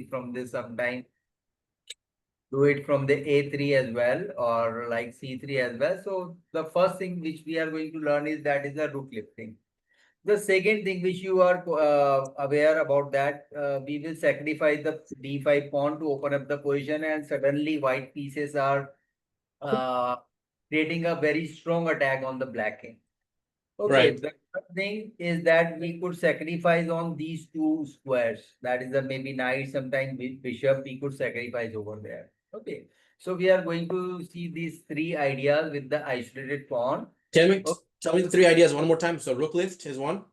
from this sometime. Do it from the A3 as well, or like C3 as well. So the first thing which we are going to learn is that is the rook lifting. The second thing which you are aware about that, we will sacrifice the d5 pawn to open up the position, and suddenly white pieces are uh, creating a very strong attack on the black king. Okay, Right. the third thing is that we could sacrifice on these two squares. That is the maybe knight, sometimes bishop, we could sacrifice over there. Okay, so we are going to see these three ideas with the isolated pawn. Tell me the three ideas one more time. So rook lift is one.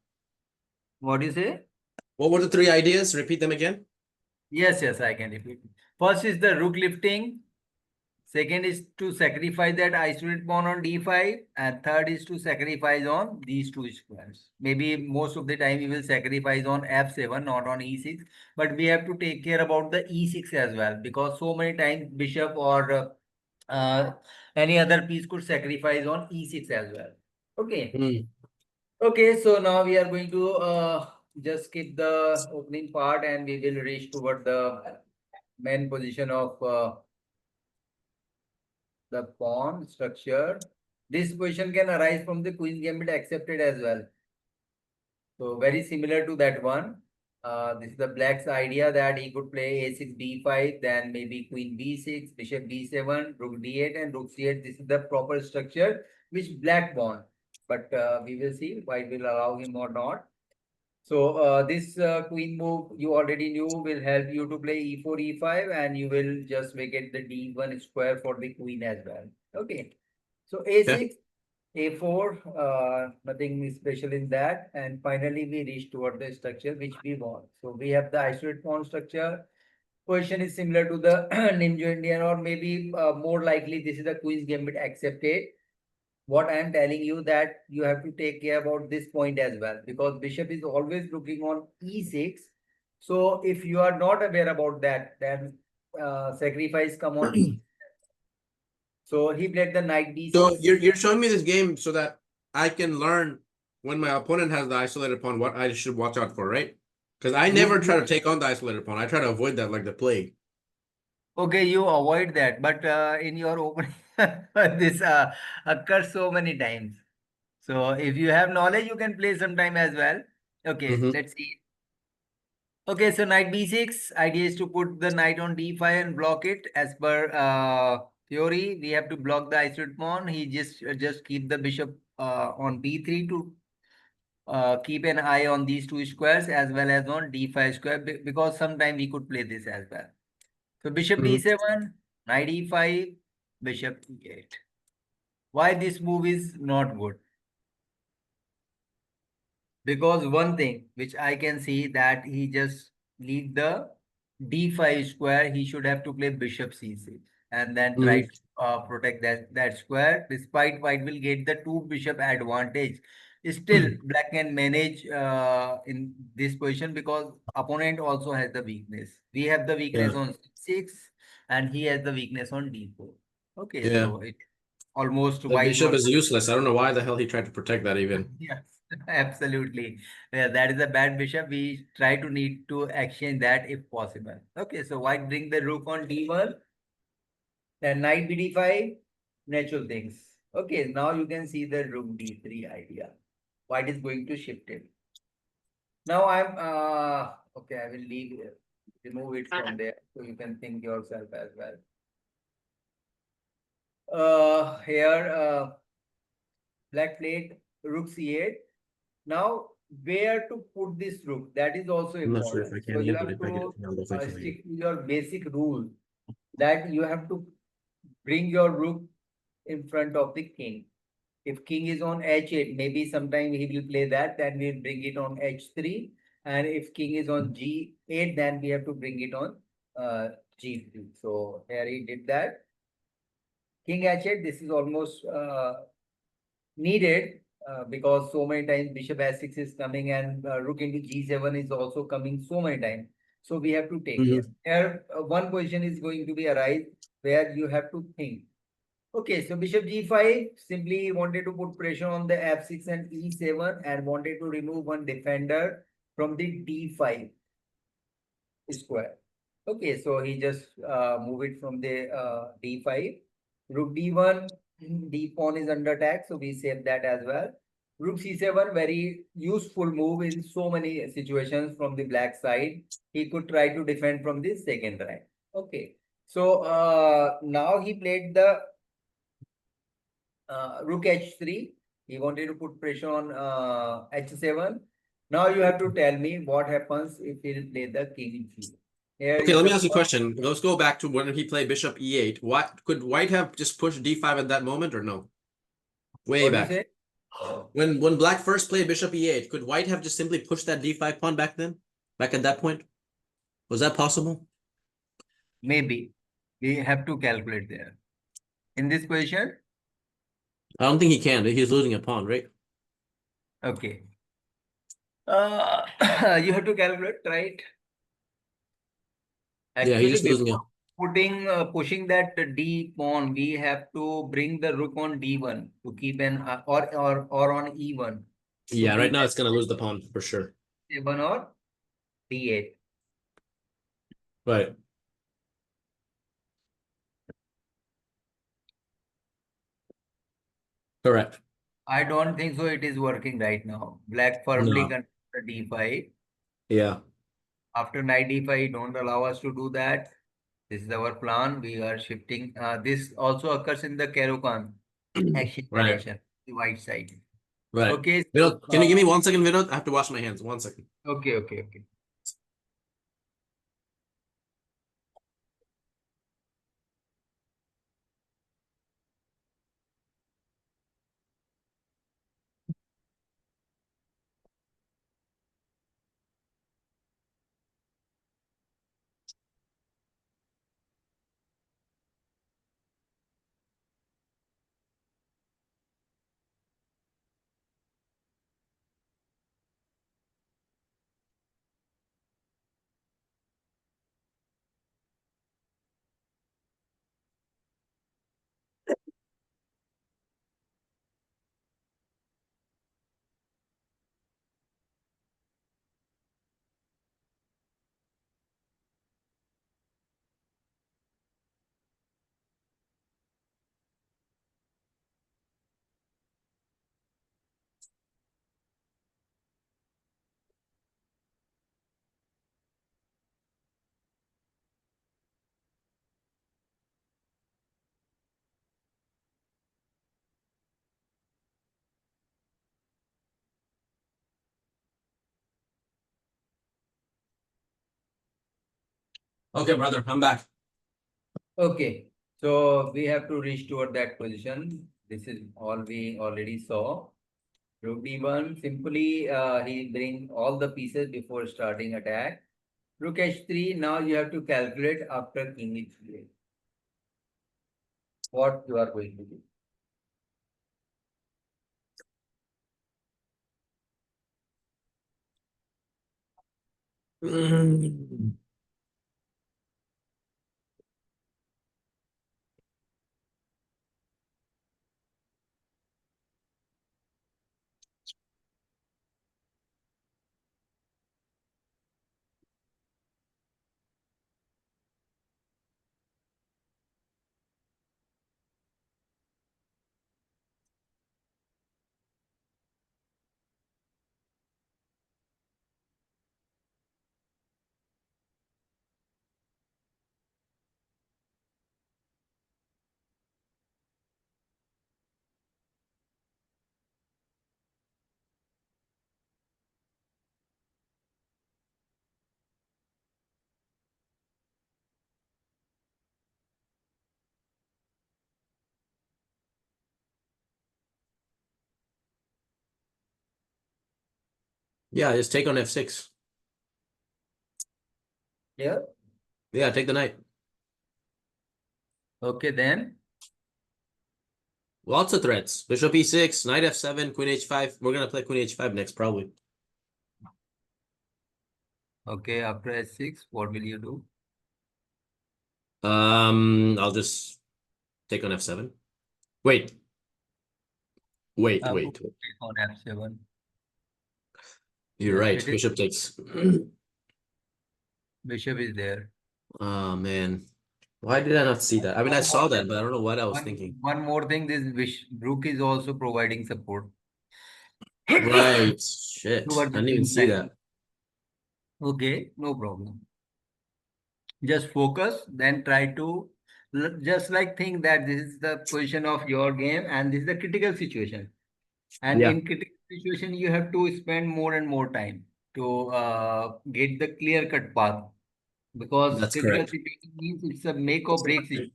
What do you say? What were the three ideas? Repeat them again. Yes, I can repeat. First is the rook lifting. Second is to sacrifice that isolated pawn on d5, and third is to sacrifice on these two squares. Maybe most of the time we will sacrifice on f7, not on e6, but we have to take care about the e6 as well, because so many times bishop or any other piece could sacrifice on e6 as well. Okay. Hmm. Okay, so now we are going to just skip the opening part and we will reach toward the main position of the pawn structure. This position can arise from the queen gambit accepted as well. So very similar to that one. This is the black's idea that he could play a6, b5, then maybe queen b6, bishop b7, rook d8, and rook c8. This is the proper structure which black won. But we will see white will allow him or not. So this queen move you already knew will help you to play e4, e5, and you will just make it the d1 square for the queen as well. Okay. So Yeah. a6, a4, nothing special in that. And finally, we reach toward the structure which we want. So we have the isolated pawn structure. Position is similar to the Ninja Indian, or maybe more likely this is the Queen's Gambit accepted. What I am telling you that you have to take care about this point as well, because bishop is always looking on e6. So if you are not aware about that, then sacrifice come on e. So he played the knight So b6. you're showing me this game so that I can learn when my opponent has the isolated pawn what I should watch out for, right? Because I never try to take on the isolated pawn. I try to avoid that like the plague. Okay, you avoid that, but in your opening, this occurs so many times. So if you have knowledge, you can play sometime as well. Okay, Mm-hmm. let's see. Okay, so knight b6. Idea is to put the knight on d5 and block it. As per theory, we have to block the isolated pawn. He just keep the bishop on b3 to keep an eye on these two squares as well as on d5 square, because sometime we could play this as well. So bishop Mm-hmm. d7, knight e5, bishop e8. Why this move is not good? Because one thing which I can see that he just leave the d5 square, he should have to play bishop c6 and then try Mm-hmm. to protect that square. Despite white will get the two bishop advantage, still black can manage in this position, because opponent also has the weakness. We have the weakness Yeah. on 6 and he has the weakness on d4. Okay, Yeah. so it almost The white bishop not. is useless. I don't know why the hell he tried to protect that even. Yes, absolutely. Yeah, that is a bad bishop. We try to need to exchange that if possible. Okay, so white bring the rook on d1, then knight bd5, natural things. Okay, now you can see the rook d3 idea. White is going to shift it. Now I'm okay, I will leave it, remove it from there so you can think yourself as well. Here black played rook c8. Now, where to put this rook? That is also I'm not sure if important. I So can you yet, but have if I get it, to I'll definitely tell you. stick to your basic rule that you have to bring your rook in front of the king. If king is on h8, maybe sometime he will play that, then we'll bring it on h3. And if king is on g8, then we have to bring it on g3. So here he did that. King h8, this is almost needed because so many times bishop s6 is coming and rook into g7 is also coming so many times. So we have to take care. Mm-hmm. Here, one position is going to be arise where you have to think. Okay, so bishop g5 simply wanted to put pressure on the f6 and e7 and wanted to remove one defender from the d5 square. Okay, so he just move it from the d5. Rook d1, d pawn is under attack, so we save that as well. Rook c7, very useful move in so many situations from the black side. He could try to defend from the second rank. Okay, so now he played the rook h3. He wanted to put pressure on h7. Now you have to tell me what happens if he play the king e3. Here Okay, is let me the ask you a question. Let's go back to when he played bishop e8. What could white have just pushed d5 at that moment or no? Way what do you back. say? When black first played bishop e8, could white have just simply pushed that d5 pawn back then? Back at that point? Was that possible? Maybe we have to calculate there. In this position, I don't think he can. He's losing a pawn, right? okay. You have to calculate, right? Yeah, he's Actually, just losing it. before pushing that D pawn, we have to bring the rook on D1 to keep an or on E1 to Yeah, right keep now an it's gonna lose the pawn for sure. A1 or D8. Right. Correct. I don't think so. It is working right now. Black firmly No. controls the D5. Yeah. After knight D5, don't allow us to do that. This is our plan. We are shifting. This also occurs in the Caro-Kann action Right. variation, the white side. Right. Okay, so Vinod, can you give me 1 second, Vinod? I have to wash my hands. 1 second. okay. Okay, brother, I'm back. Okay, so we have to restore that position. This is all we already saw. Rook D1, simply he bring all the pieces before starting attack. Rook H3, now you have to calculate after King H3. What you are going to do. Mm. Yeah, just take on f6. Yeah. Yeah, take the knight. Okay, then. Lots of threats. Bishop e6, knight f7, queen h5. We're gonna play queen h5 next, probably. Okay, after H6, what will you do? I'll just take on f7. Wait. Wait. Take on F7. You're Yeah, right. it is Bishop takes. bishop is there. Oh man. Why did I not see that? I mean, I One more saw that, thing. but I don't know what I was One thinking. one more thing. This rook is also providing support Right. Shit. towards I the didn't even queen see side. that. Okay, no problem. Just focus, then try to just like think that this is the position of your game and this is the critical situation. And Yeah, in critical situation, you have to spend more and more time to get the clear cut path because that's critical correct. situation means it's a make or break situation.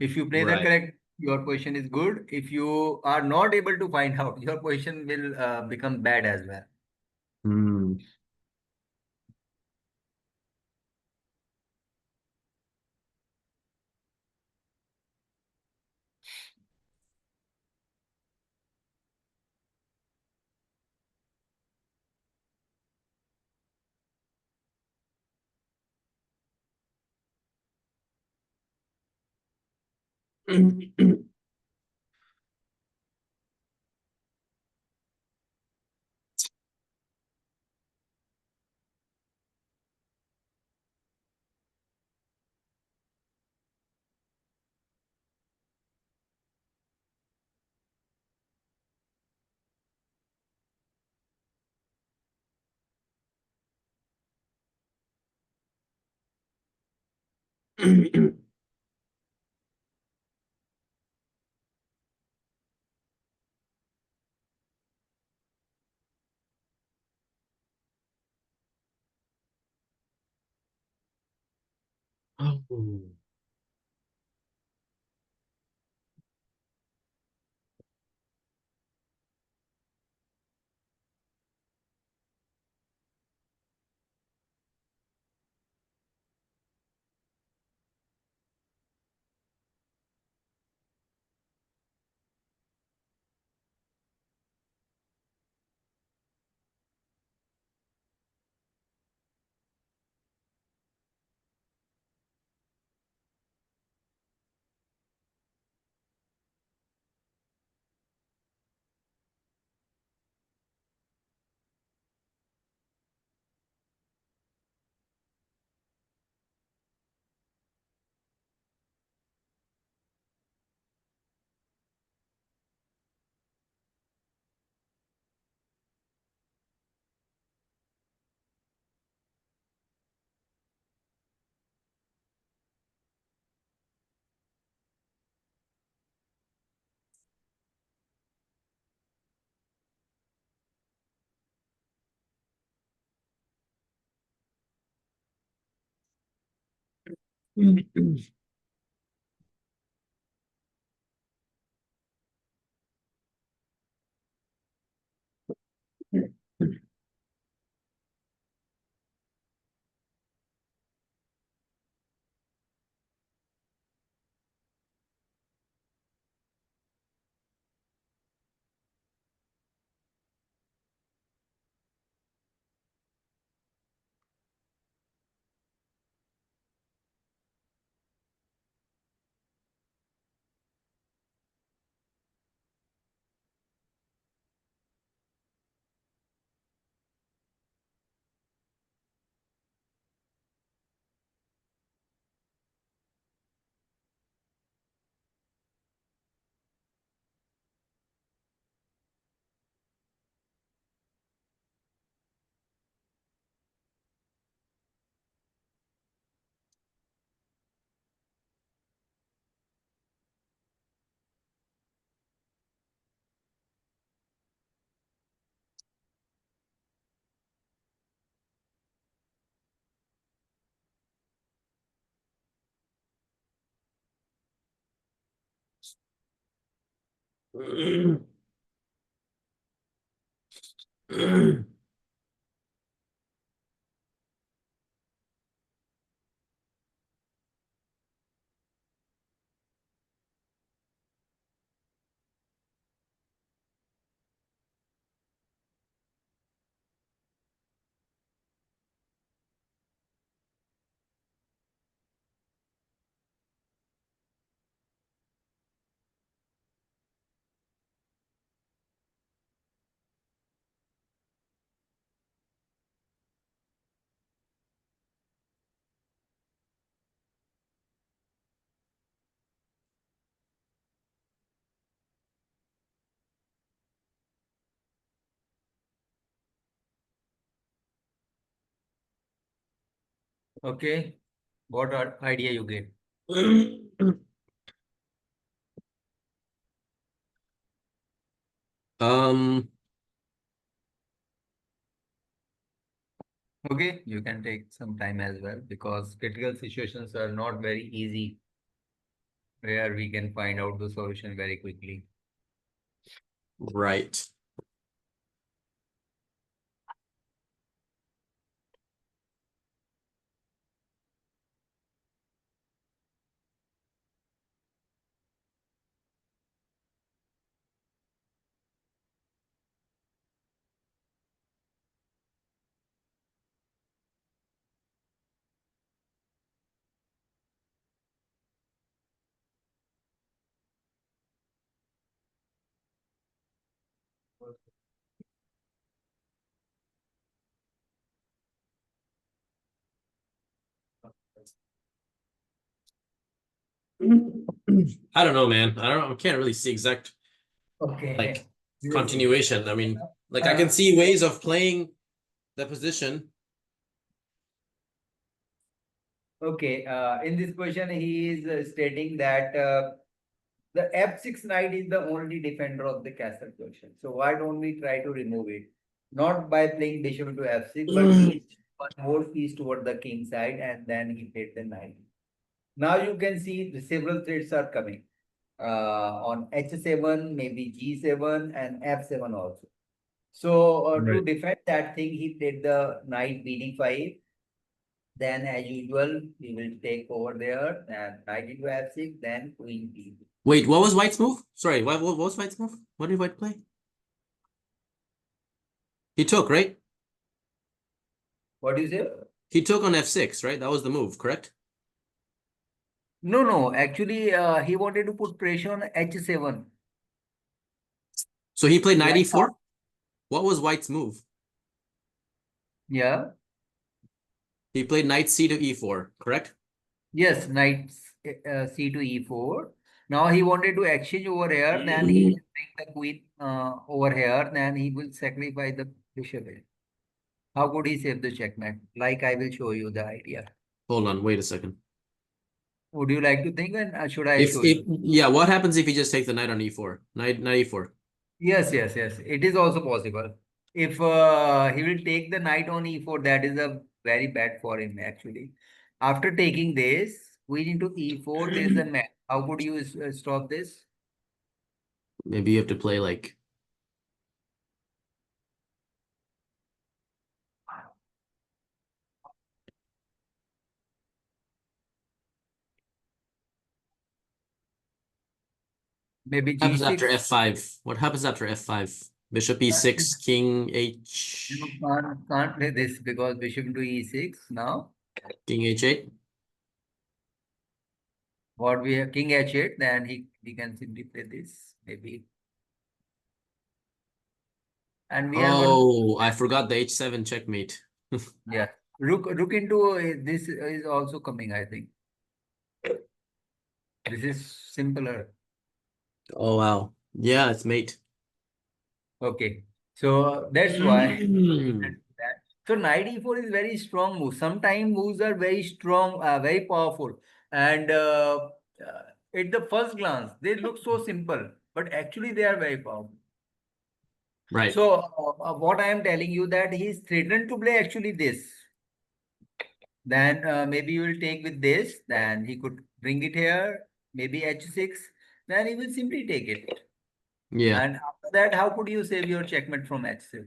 If you play the Right. correct, your position is good. If you are not able to find out, your position will become bad as well. Hmm. Oh. Okay. What idea you get? Um, Okay, you can take some time as well because critical situations are not very easy where we can find out the solution very quickly. right. I don't know, man. I don't know. I can't really see exact Okay. like We will see. continuation. I mean, like I can see ways of playing the position. Okay, in this position, he is stating that the f6 knight is the only defender of the castle position. So why don't we try to remove it? Not by playing bishop to f6, but he one more piece toward the king side, and then he played the knight. Now you can see the several threats are coming on h7, maybe g7, and f7 also. So to Right. defend that thing, he played the knight bd5. Then, as usual, we will take over there and knight into f6, then queen e. Wait, what was White's move? Sorry, what was White's move? What did White play? He took, right? What do you say? He took on f6, right? That was the move, correct? No, no. Actually, he wanted to put pressure on h7. So he played knight Like, e4. What was White's move? yeah. He played knight c to e4, correct? Yes, knight c to e4. Now he wanted to exchange over here. Then he will bring the queen over here. Then he will sacrifice the bishop here. How could he save the checkmate? Like I will show you the idea. Hold on, wait a second. Would you like to think and should I If show if you? yeah, what happens if you just take the knight on e4? Knight e4. Yes, yes, yes. It is also possible. If he will take the knight on e4, that is a very bad for him actually. After taking this, queen into e4, there is a match. How could you stop this? Maybe you have to play like Maybe what happens after g6. f5? What happens after f5? Bishop e6, king You h can't play this because bishop into e6 now. king h8. What we have king h8, then he can simply play this maybe. And we are one. Oh, I forgot the h7 checkmate. Yeah. Rook into this is also coming, I think. This is simpler. Oh wow. Yeah, it's mate. Okay. So that's why. So knight e4 is very strong move. Sometimes moves are very strong, very powerful. And at the first glance, they look so simple, but actually they are very powerful. Right. So what I am telling you that he's threatened to play actually this. Then maybe you will take with this. Then he could bring it here, maybe h6. Then he will simply take it. Yeah. And after that, how could you save your checkmate from h6?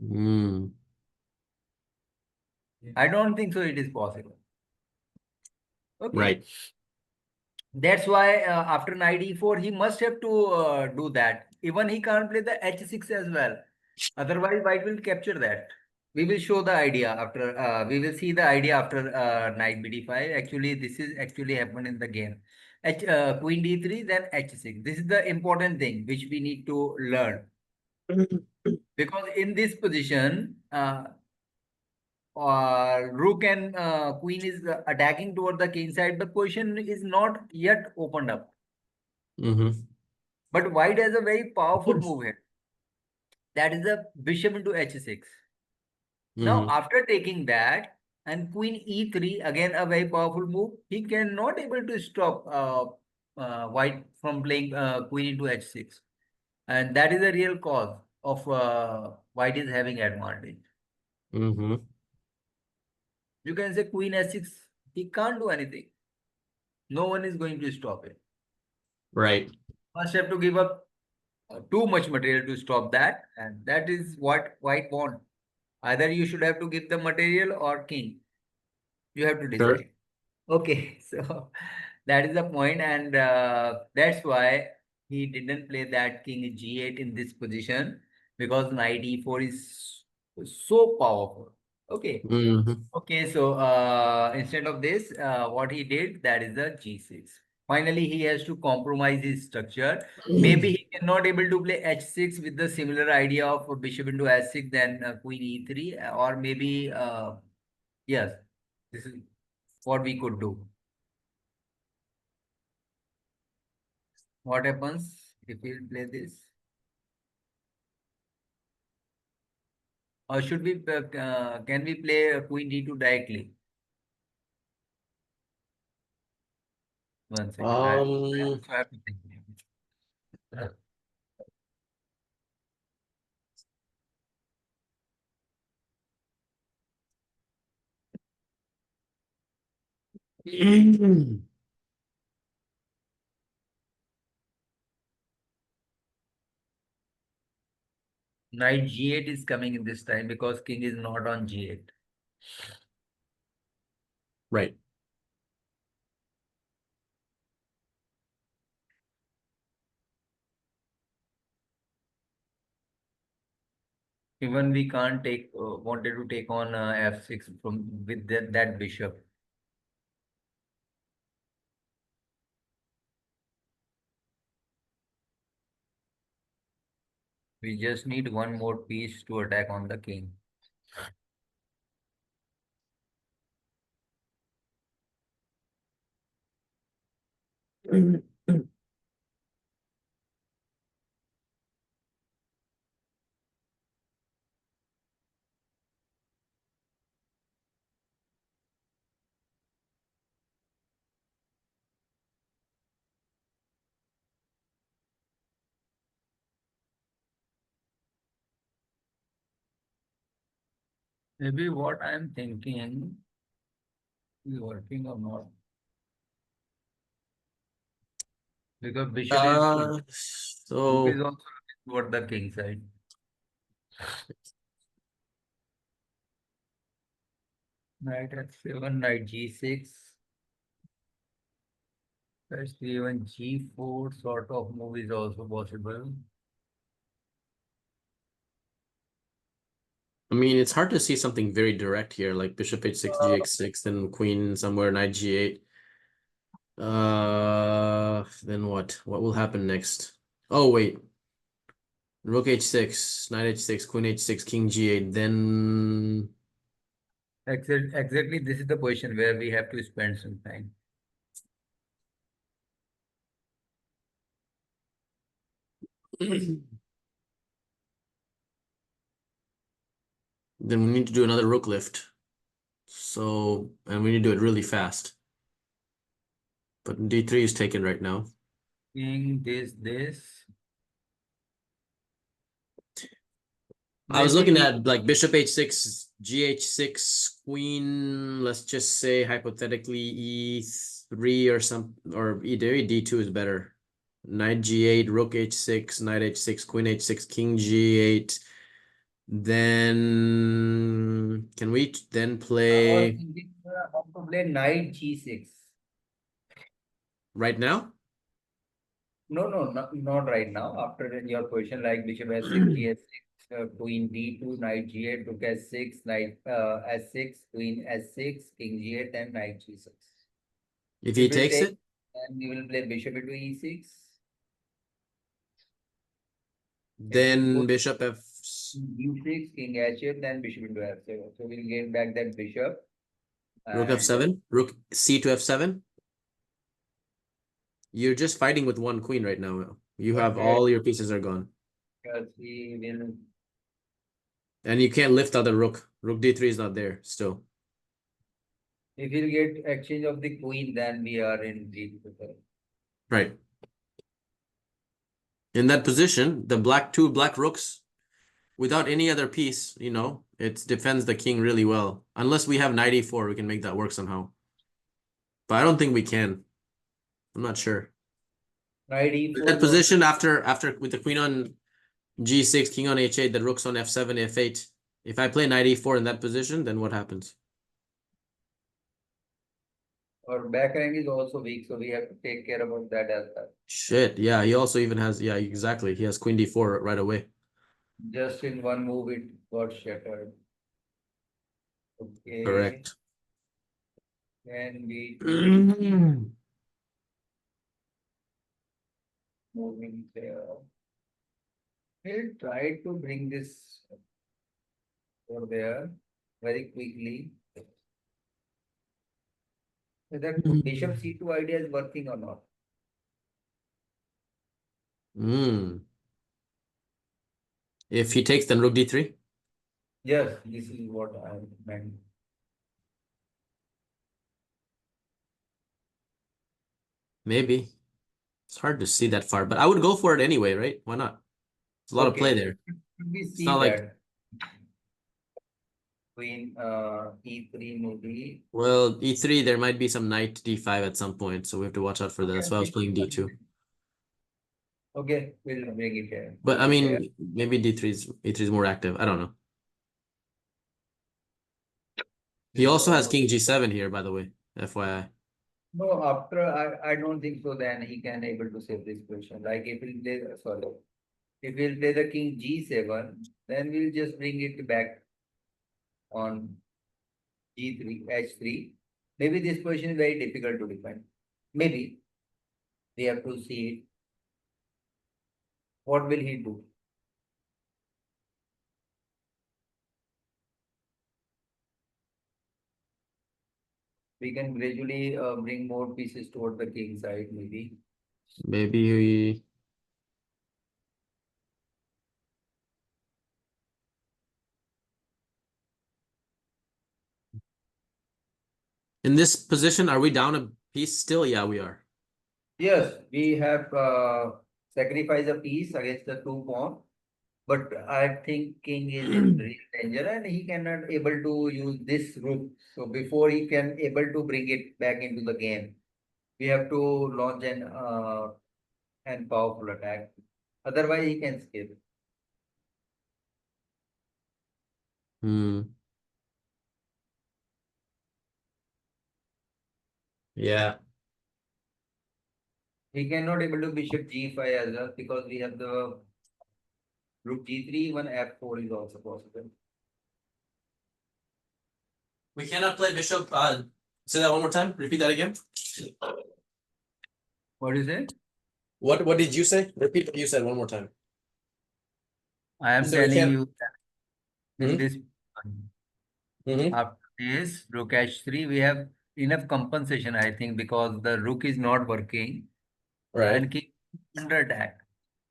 Mm, I don't think so. It is possible. Okay. right. That's why after knight e4, he must have to do that. Even he can't play the h6 as well. Otherwise, white will capture that. We will show the idea after, we will see the idea after knight bd5. Actually, this is actually happened in the game. Queen d3, then h6. This is the important thing which we need to learn. Because in this position, rook and queen is attacking toward the king side, the position is not yet opened up. Mm-hmm. But white has a very powerful move here. That is the bishop into h6. Now, Mhm. after taking that and queen e3, again a very powerful move, he cannot able to stop white from playing queen into h6. And that is the real cause of white is having advantage. Mhm. You can say queen h6, he can't do anything. No one is going to stop it. Right. First have to give up too much material to stop that, and that is what white want. Either you should have to give the material or king. You have to Sure. decide. Okay, so that is the point, and that's why he didn't play that king g8 in this position because knight e4 is so powerful. Okay, Mhm. okay, so instead of this, what he did, that is the g6. Finally, he has to compromise his structure. Maybe he cannot able to play h6 with the similar idea of bishop into h6, then queen e3, or maybe yes, this is what we could do. What happens if we play this? Or should we, can we play queen d2 directly? One second, I Um, also have to think. Knight g8 is coming in this time because king is not on g8. right. Even we can't take, wanted to take on f6 from with that bishop. We just need one more piece to attack on the king. Maybe what I'm thinking is working or not. Because rook is So also looking toward the king side. Knight f7, knight g6. Especially even g4 sort of move is also possible. I mean, it's hard to see something very direct here, like bishop h6, gx6, then queen somewhere, knight g8. Then what? What will happen next? Oh, wait. Rook h6, knight h6, queen h6, king g8. Then Exactly, this is the position where we have to spend some time. then we need to do another rook lift. So, and we need to do it really fast. But d3 is taken right now. King, this. I was Maybe looking we at like bishop h6, gh6, queen, let's just say hypothetically e3 or some, or d2 is better. Knight g8, rook h6, knight h6, queen h6, king g8. Then can we then I was play thinking how to play knight g6. right now? No, not right now. After your position like bishop s6, g6, queen d2, knight g8, rook s6, knight s6, queen s6, king g8, and knight g6. If We he will takes take it, and we will play bishop into e6. It will then put bishop f. u6, king h8, then bishop into f7. So we'll gain back that bishop Rook and f7, rook c to f7. You're just fighting with one queen right now. You have okay, all your pieces are gone. because he will And you can't lift other rook. Rook d3 is not there still. If we'll get exchange of the queen, then we are in deep. Right. In that position, the two black rooks, without any other piece, you know, it defends the king really well. Unless we have knight e4, we can make that work somehow. But I don't think we can. I'm not sure. Knight In e4 that is also position, after with the queen on g6, king on h8, the rook's on f7, f8. If I play knight e4 in that position, then what happens? our back rank is also weak, so we have to take care about that as well. Shit, yeah, he also even has, yeah, exactly. He has queen d4 right away. Just in one move, it got shattered. Okay. Correct. And we moving there. We'll try to bring this over there very quickly. Whether bishop c2 idea is working or not. If he takes, then rook d3. Yes, this is what I meant. Maybe. It's hard to see that far, but I would go for it anyway, right? Why not? There's a lot of play Okay, there. we It's see not like, that queen e3 maybe. well, e3, there might be some knight d5 at some point, so we have to watch out for that. That's why I was playing d2. Okay, we'll bring it here. But I Bring it here. mean, maybe e3 is more active. I don't know. He also has king g7 here, by the way, FYI. No, after I don't think so. Then he can able to save this question. Like if we'll play, sorry, if we'll play the king g7, then we'll just bring it back on g3, h3. Maybe this position is very difficult to defend. Maybe we have to see it. What will he do? We can gradually bring more pieces toward the king side, maybe. Maybe we... In this position, are we down a piece still? Yeah, we are. Yes, we have sacrificed a piece against the two pawn, but I think king is in real danger and he cannot able to use this rook. So before he can able to bring it back into the game, we have to launch an powerful attack. Otherwise, he can skip. Hmm. Yeah. He cannot able to bishop g5 as well because we have the rook g3, one f4 is also possible. We cannot play bishop. Say that one more time. Repeat that again. What is it? What did you say? Repeat what you said one more time. I am So we telling can't. you that in this Mm-hmm. after this rook h3, we have enough compensation, I think, because the rook is not working Right. and king is under attack.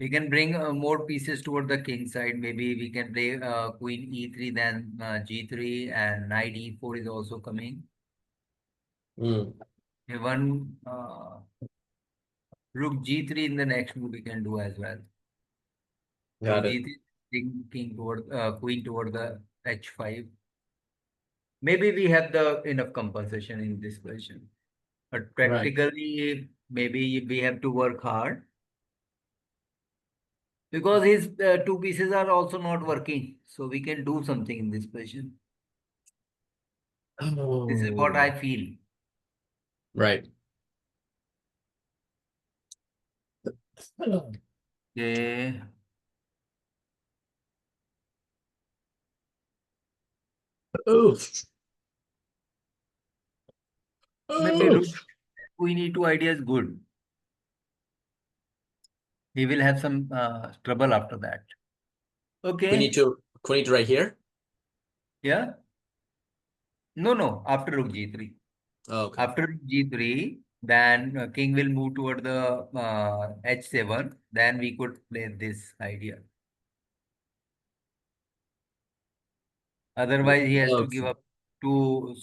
We can bring more pieces toward the king side. Maybe we can play queen e3, then g3, and knight e4 is also coming. Mm. Even rook g3 in the next move we can do as well. Rook Got it. g3, king toward queen toward the h5. Maybe we have the enough compensation in this position, but Right. practically maybe we have to work hard because his two pieces are also not working. So we can do something in this position. This is what I Oh. feel. Right. Okay. Oh. Maybe Oh. rook queen e2 idea is good. He will have some trouble after that. Okay. Queen e2 right here. Yeah. No. After rook g3. Oh, okay. After rook g3, then king will move toward the h7. Then we could play this idea. Otherwise, he has to give Okay. up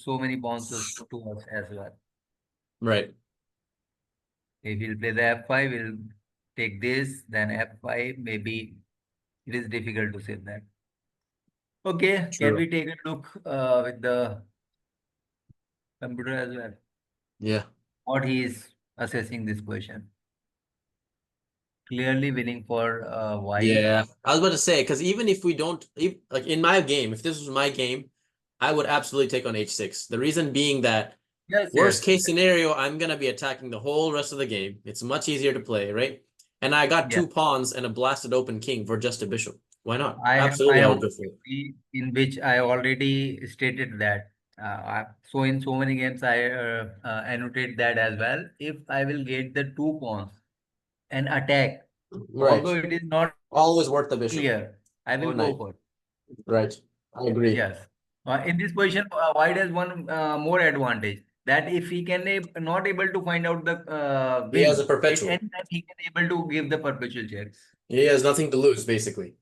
so many pawns to us as well. Right. If he'll play the f5, we'll take this, then f5. Maybe it is difficult to say that. Okay, can True. we take a look with the computer as well? Yeah. What he is assessing this question? Clearly winning for white. Yeah. I was about to say, because even if we don't, like in my game, if this was my game, I would absolutely take on h6. The reason being that Yes, worst yes, case scenario, I'm gonna be attacking the whole rest of the game. It's much easier to play, right? And I got yeah. two pawns and a blasted open king for just a bishop. Why not? I Absolutely, I have would a go for it. theory in which I already stated that. So in so many games, I annotate that as well. If I will get the two pawns and attack, Right. although it is not Always worth the bishop clear, I will or go knight. for it. Right. I agree. Yes. In this position, white has one more advantage that if he can not able to find out the He has a win, at perpetual. any time he can able to give the perpetual checks. He has nothing to lose, basically,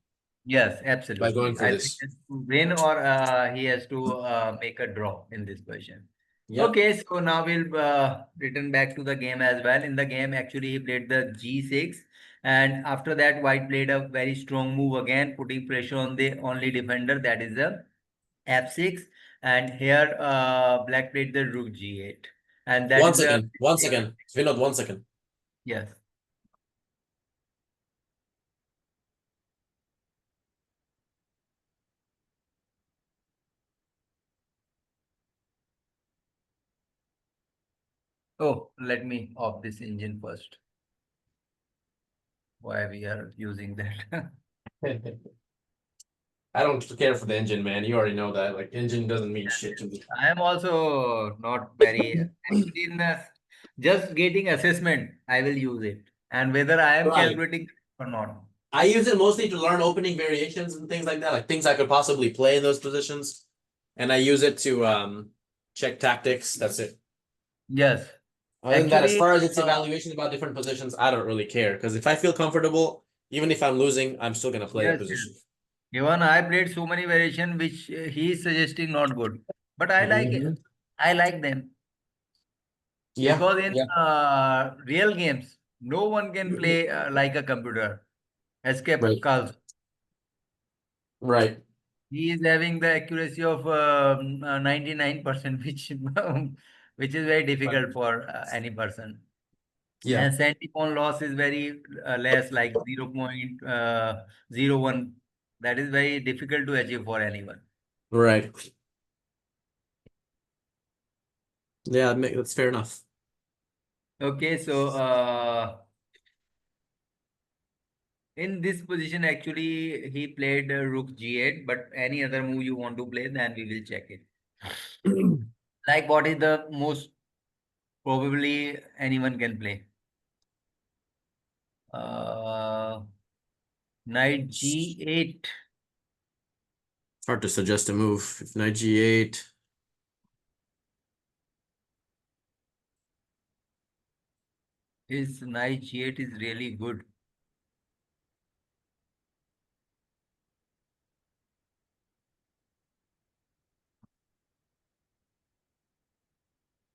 Yes, by going absolutely. for Either he this. has to win or he has to make a draw in this position. Yep. Okay, so now we'll return back to the game as well. In the game, actually, he played the g6, and after that, white played a very strong move again, putting pressure on the only defender, that is the f6. And here, black played the rook g8, and that One is the second. One second. Vinod, 1 second. yes. Oh, let me off this engine first. Why we are using that? I don't care for the engine, man. You already know that. Like, engine doesn't mean shit to me. I am also not very actually in just getting assessment. I will use it, and whether I am Right. calculating or not. I use it mostly to learn opening variations and things like that, like things I could possibly play in those positions. And I use it to check tactics. That's it. Yes, Other than that, as actually, far as its evaluation about different positions, I don't really care. Because if I feel comfortable, even if I'm losing, I'm still gonna play a yes, yes. position. Even I played so many variation which he is suggesting not good, but I like it. Mhm. I like them Yeah, because in yeah. real games, no one can play like a computer. Escape Right, calls. right. He is having the accuracy of 99%, which is very Right. difficult for any person. Yeah, And centiphone loss is very less, like 0.01. That is very difficult to achieve for anyone. right. Yeah, that's fair enough. Okay, so in this position, actually, he played rook g8, but any other move you want to play, then we will check it. Like what is the most probably anyone can play? Uh, Knight It's g8. hard to suggest a move. If knight g8, His knight g8 is really good.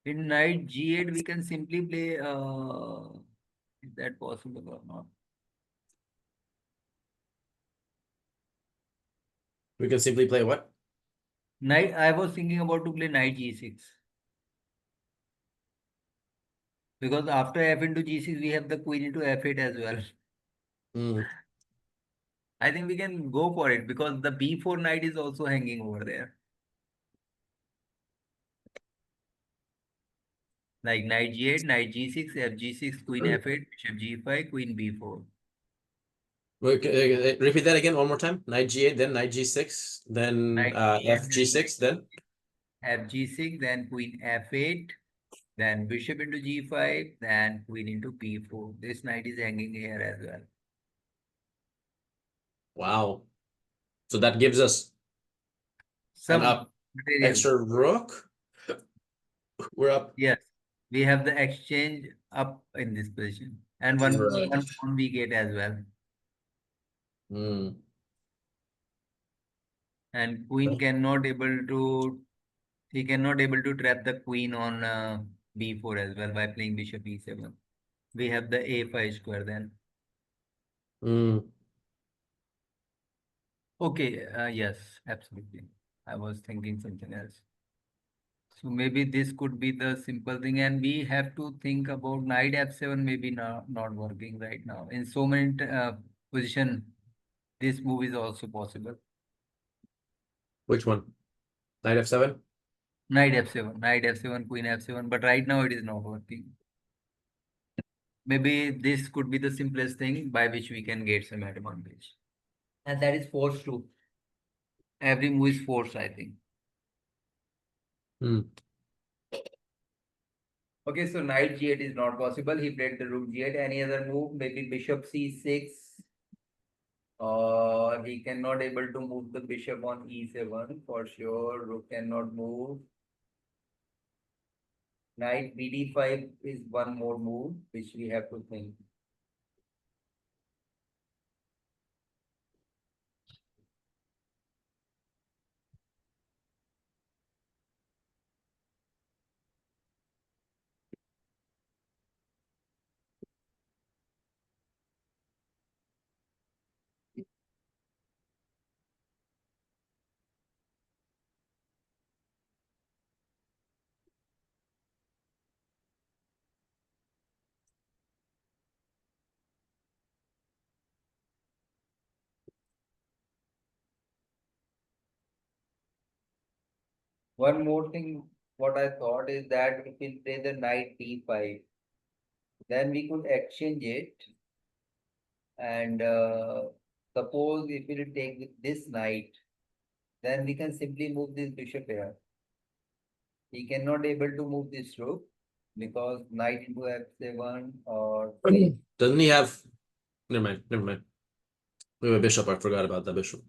In knight g8, we can simply play. Is that possible or not? we can simply play what? Knight. I was thinking about to play knight g6 because after f into g6, we have the queen into f8 as well. Mm. I think we can go for it because the b4 knight is also hanging over there. Like knight g8, knight g6, f g6, queen f8, bishop g5, queen b4. Repeat that again one more time. Knight g8, then knight g6, then Knight g8, f then g6, then f g6, then queen f8, then bishop into g5, then queen into p4. This knight is hanging here as well. wow. So that gives us an Some up material. extra rook. We're up. Yes, we have the exchange up in this position, and Right. one pawn we get as well. Mm. And queen cannot able to, he cannot able to trap the queen on b4 as well by playing bishop e7. We have the a5 square then. Mm. Okay, yes, absolutely. I was thinking something else. So maybe this could be the simple thing, and we have to think about knight f7 maybe not working right now. In so many position, this move is also possible. Which one? Knight f7? Knight f7, queen f7, but right now it is not working. Maybe this could be the simplest thing by which we can get some advantage. And that is forced too. Every move is forced, I think. Hmm. Okay, so knight g8 is not possible. He played the rook g8. Any other move? Maybe bishop c6. Or he cannot able to move the bishop on e7 for sure. Rook cannot move. Knight bd5 is one more move which we have to think. One more thing, what I thought is that if we play the knight d5, then we could exchange it. And suppose if we take with this knight, then we can simply move this bishop here. He cannot able to move this rook because knight into f7 or Doesn't he have? Never mind. Never mind. We have a bishop. I forgot about the bishop.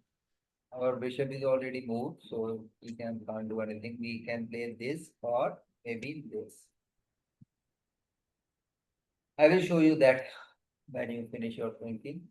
our bishop is already moved, so can't do anything. We can play this or maybe this. I will show you that when you finish your thinking.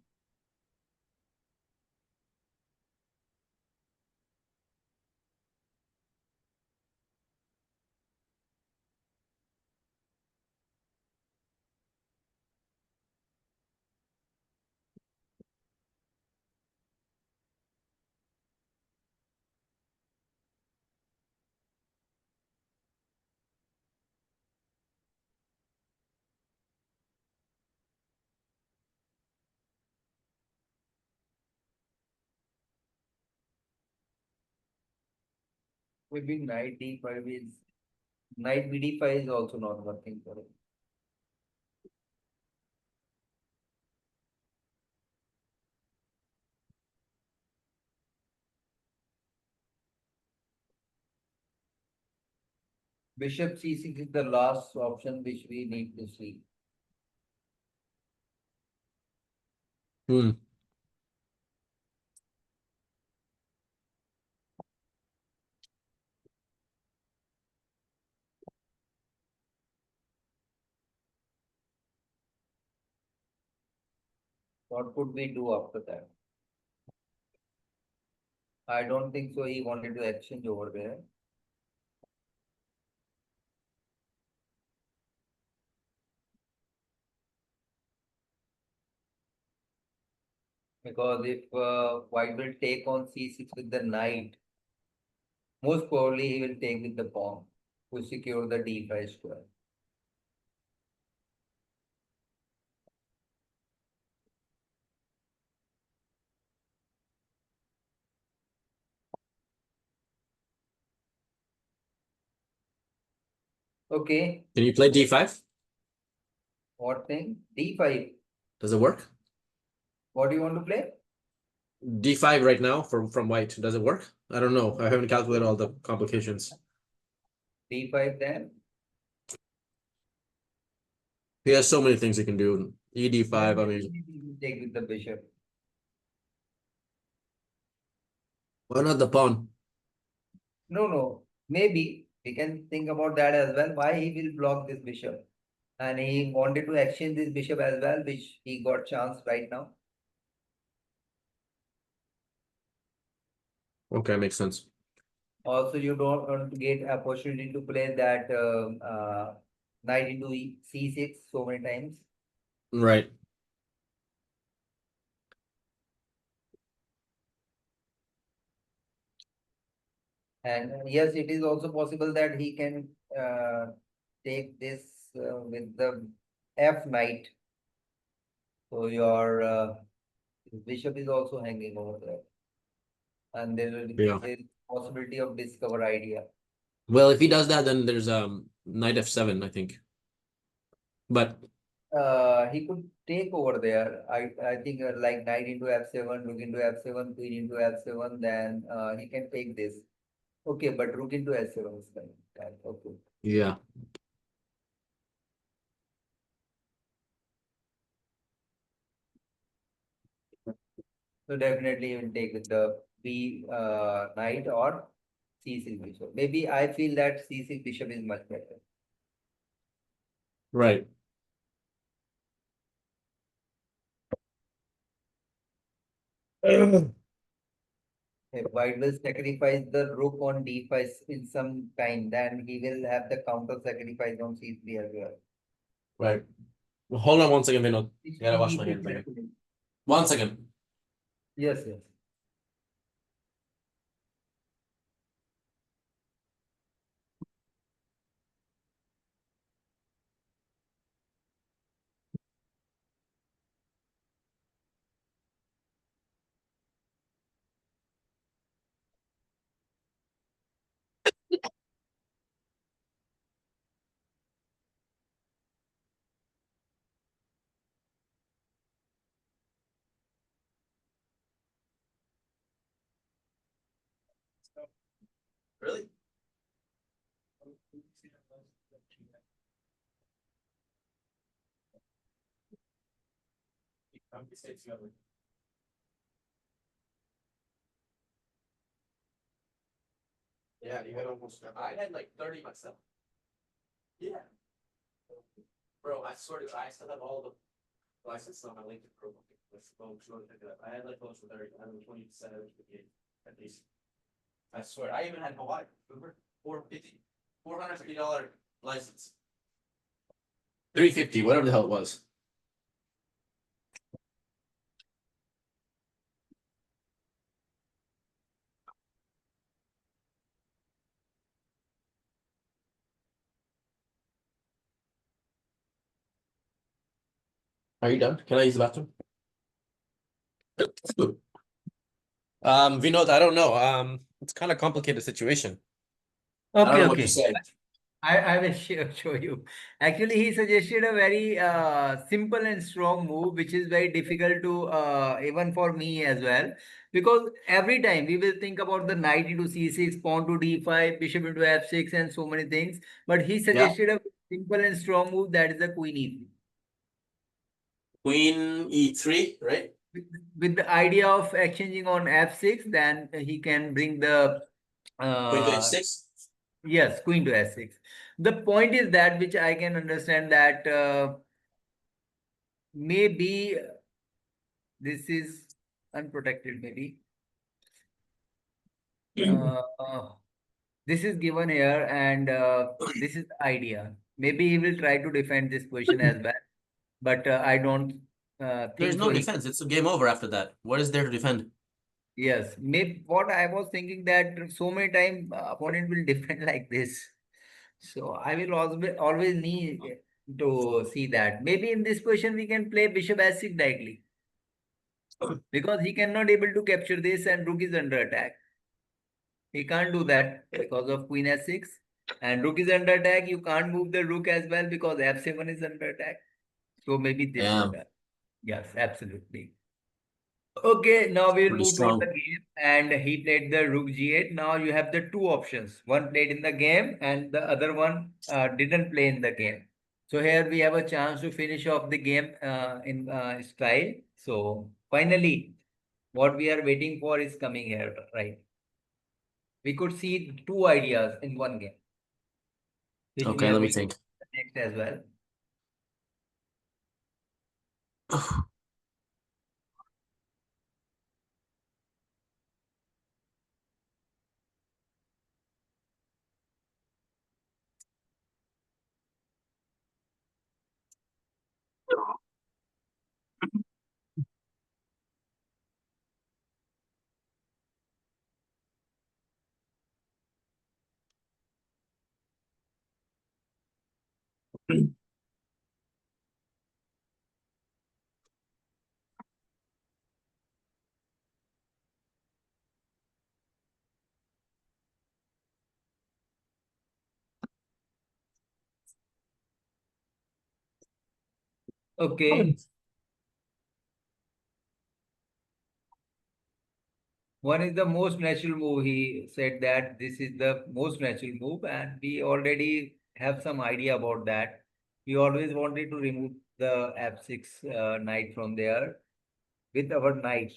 Maybe knight bd5 is also not working for it. Bishop c6 is the last option which we need to see. Hmm. What could we do after that? I don't think so. He wanted to exchange over there. Because if white will take on c6 with the knight, most probably he will take with the pawn to secure the d5 square. Okay, Can you play d5? what thing? d5. Does it work? What do you want to play? d5 right now from white. Does it work? I don't know. I haven't calculated all the complications. d5 then? He has so many things he can do. ed5. I Then mean, maybe he will take with the bishop. why not the pawn? No. Maybe we can think about that as well. Why he will block this bishop? And he wanted to exchange this bishop as well, which he got chance right now. Okay, makes sense. Also, you don't want to get opportunity to play that knight into c6 so many times. Right. And yes, it is also possible that he can take this with the f knight. So your bishop is also hanging over there, and there will Yeah. there is possibility of discover idea. Well, if he does that, then there's knight f7, I think. But He could take over there. I think like knight into f7, rook into f7, queen into f7. Then he can take this. Okay, but rook into s7 is fine. Okay. yeah. So definitely he will take with the b knight or c6 bishop. Maybe I feel that c6 bishop is much better. Right. If white will sacrifice the rook on d5 in some time, then he will have the counter sacrifice on c3 as well. Right. Well, hold on 1 second, Vinod. Which Gotta we wash need my to hands again. calculate. 1 second. Yes, yes. Really? Yeah, you had almost. I had like 30 myself. Yeah. Bro, I swear to I still have all the licenses on my LinkedIn profile. Let's go pick it up. I had like close to 30. I had 27, 58 at least. I swear. I even had Hawaii. Remember? $450 license. 350, whatever the hell it was. Are you done? Can I use the bathroom? Vinod, I don't know. It's kind of complicated situation. I don't Okay, know what to okay. say. I will show you. Actually, he suggested a very simple and strong move, which is very difficult to even for me as well. Because every time we will think about the knight into c6, pawn to d5, bishop into f6, and so many things. But he Yeah. suggested a simple and strong move that is the queen e3. Queen e3, right? With the idea of exchanging on f6, then he can bring the Queen to uh, h6. yes, queen to s6. The point is that which I can understand that maybe this is unprotected. Maybe uh, this is given here, and this is the idea. Maybe he will try to defend this position as well, but I don't There's think no so. He defense. It's a game over after that. What is there to defend? yes, maybe what I was thinking that so many time opponent will defend like this. So I will always need to see that. Maybe in this position we can play bishop h6 directly because he cannot able to capture this and rook is under attack. He can't do that because of queen h6 and rook is under attack. You can't move the rook as well because f7 is under attack. So maybe this is Yeah, that. Yes, absolutely. Okay, now we'll pretty move toward the strong. game. And he played the rook g8. Now you have the two options. One played in the game and the other one didn't play in the game. So here we have a chance to finish off the game in style. So finally, what we are waiting for is coming here, right? We could see two ideas in one game, which we Okay, are let me waiting think. for next as well. Okay. One is the most natural move. He said that this is the most natural move, and we already have some idea about that. We always wanted to remove the f6 knight from there with our knight.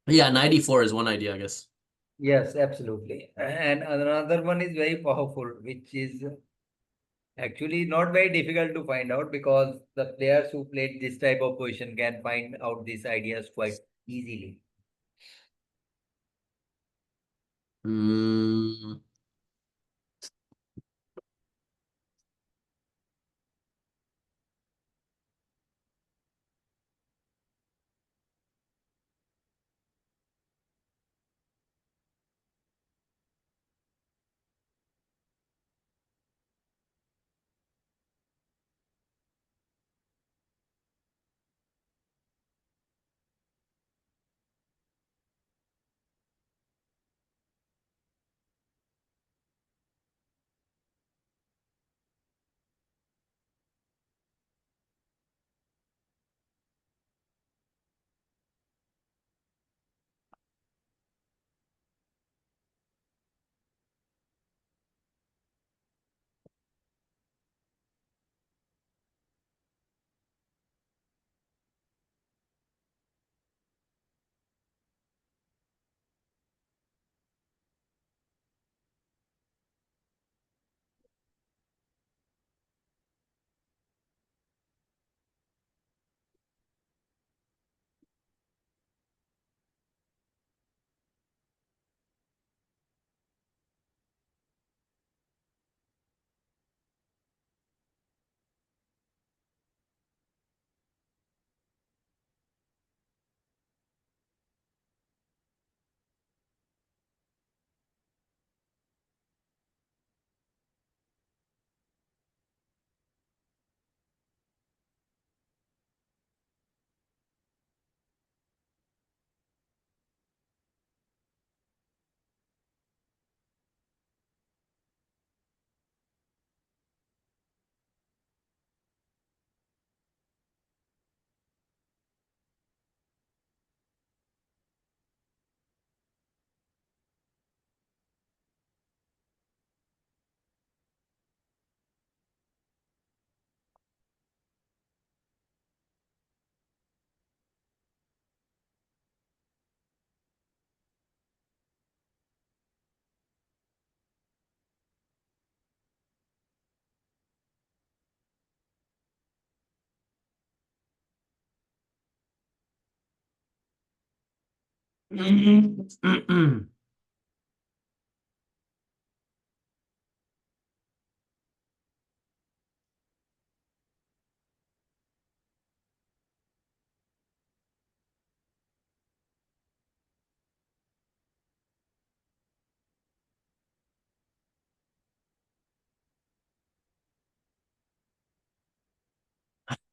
Yeah, 94 is one idea, I guess. Yes, absolutely. And another one is very powerful, which is actually not very difficult to find out because the players who played this type of position can find out these ideas quite easily. Mm,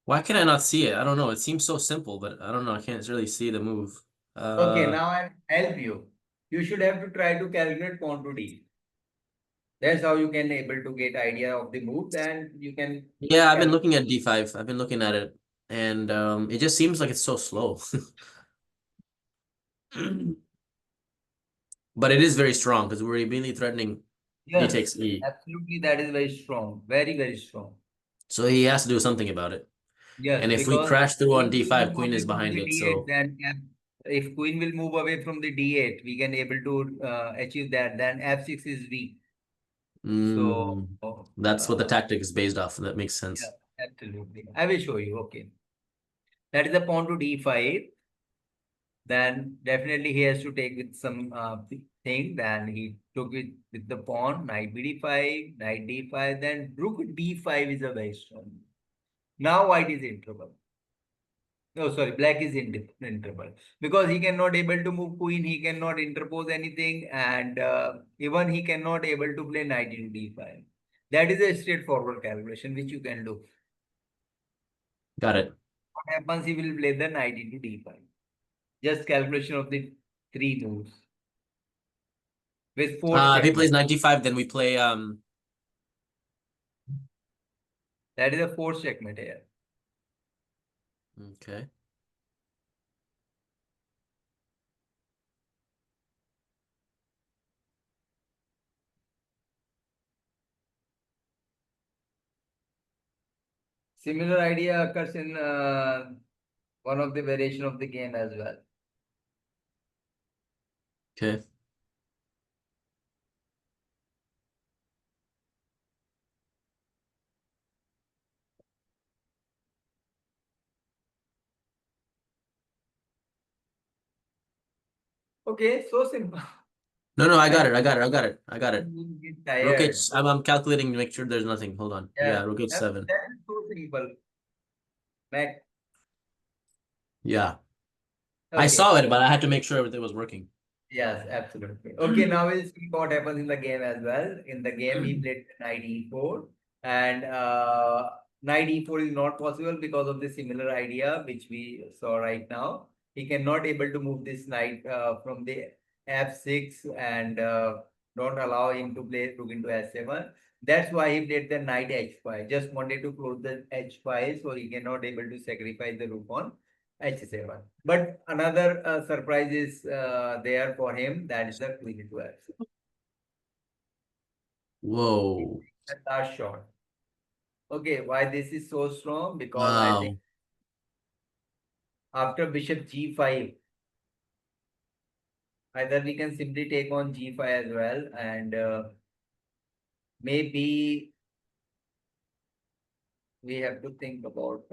Why can I not see it? I don't know. It seems so simple, but I don't know. I can't really see the move. Okay, now I'll help you. You should have to try to calculate pawn to d. That's how you can able to get idea of the move. Then you can Yeah, I've been calculate. looking at d5. I've been looking at it, and it just seems like it's so slow. But it is very strong because we're immediately threatening d Yes, takes e. absolutely. That is very strong. Very, very strong. So he has to do something about it. Yes, And if we because crash through on queen will d5, move queen away is from behind the it. d8, So then if queen will move away from the d8, we can able to achieve that. Then f6 is weak. So, mm, that's what the uh, tactic is based off. That makes yeah, sense. absolutely. I will show you. Okay. That is the pawn to d5. Then definitely he has to take with some thing. Then he took it with the pawn, knight bd5, knight d5. Then rook d5 is a very strong. Now white is in trouble. Oh, sorry, black is in trouble because he cannot able to move queen, he cannot interpose anything, and even he cannot able to play knight into d5. That is a straightforward calculation which you can do. Got it. What happens? He will play the knight into d5. Just calculation of the three moves with four If he plays checkmate. knight g5, then we play That is a fourth checkmate here. okay. Similar idea occurs in one of the variation of the game as well. Okay. Okay, so simple. No, I got And it. I got it. I got it. I got it. you get Rook tired. H. I'm calculating to make sure there's nothing. Hold on. Yeah, Yeah, Rook H7. that is so simple. Mac. Yeah. I Okay. saw it, but I had to make sure everything was working. Yes, absolutely. Okay, now we'll see what happens in the game as well. In the game, he played knight e4, and knight e4 is not possible because of the similar idea which we saw right now. He cannot able to move this knight from the f6 and don't allow him to play rook into s7. That's why he played the knight h5. Just wanted to close the h5 so he cannot able to sacrifice the rook on h7. But another surprise is there for him. That is the queen into f7. Whoa. The last shot. Okay, why this is so strong? Because I think Wow. after bishop g5, either we can simply take on g5 as well, and maybe we have to think about.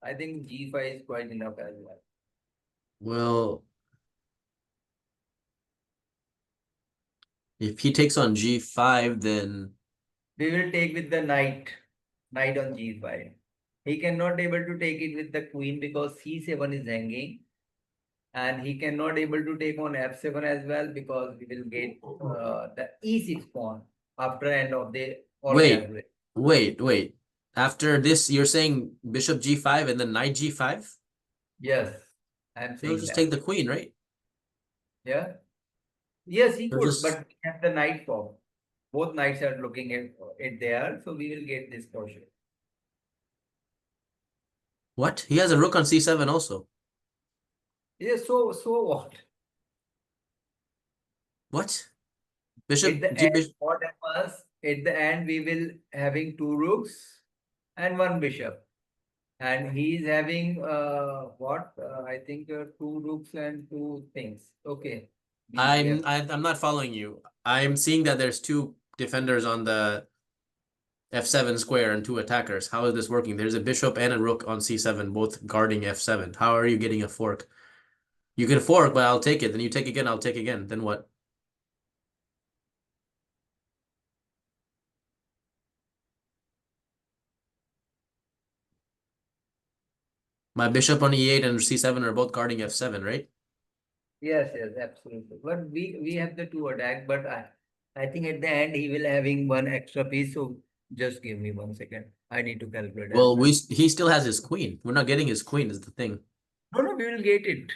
I think g5 is quite enough as well. Well, if he takes on g5, then We will take with the knight on g5. He cannot able to take it with the queen because c7 is hanging. And he cannot able to take on f7 as well because we will get the e6 pawn after end of the all wait, calculation. wait. After this, you're saying bishop g5 and then knight g5? Yes, I'm He'll saying just take that. the queen, right? Yeah. Yes, he He'll could, just but we have the knight form. Both knights are looking at it there, so we will get this for sure. what? He has a rook on c7 also. Yes, so what? What? At Bishop the g end, bishop. what happens? At the end, we will having two rooks and one bishop. And he is having what? I think two rooks and two things. Okay. BCF. I'm not following you. I'm seeing that there's two defenders on the f7 square and two attackers. How is this working? There's a bishop and a rook on c7, both guarding f7. How are you getting a fork? You can fork, but I'll take it. Then you take again, I'll take again. Then what? My bishop on e8 and c7 are both guarding f7, right? Yes, absolutely. But we have the two attack, but I think at the end he will having one extra piece. So just give me 1 second. I need to calculate as Well, well. he still has his queen. We're not getting his queen is the thing. No, we will get it.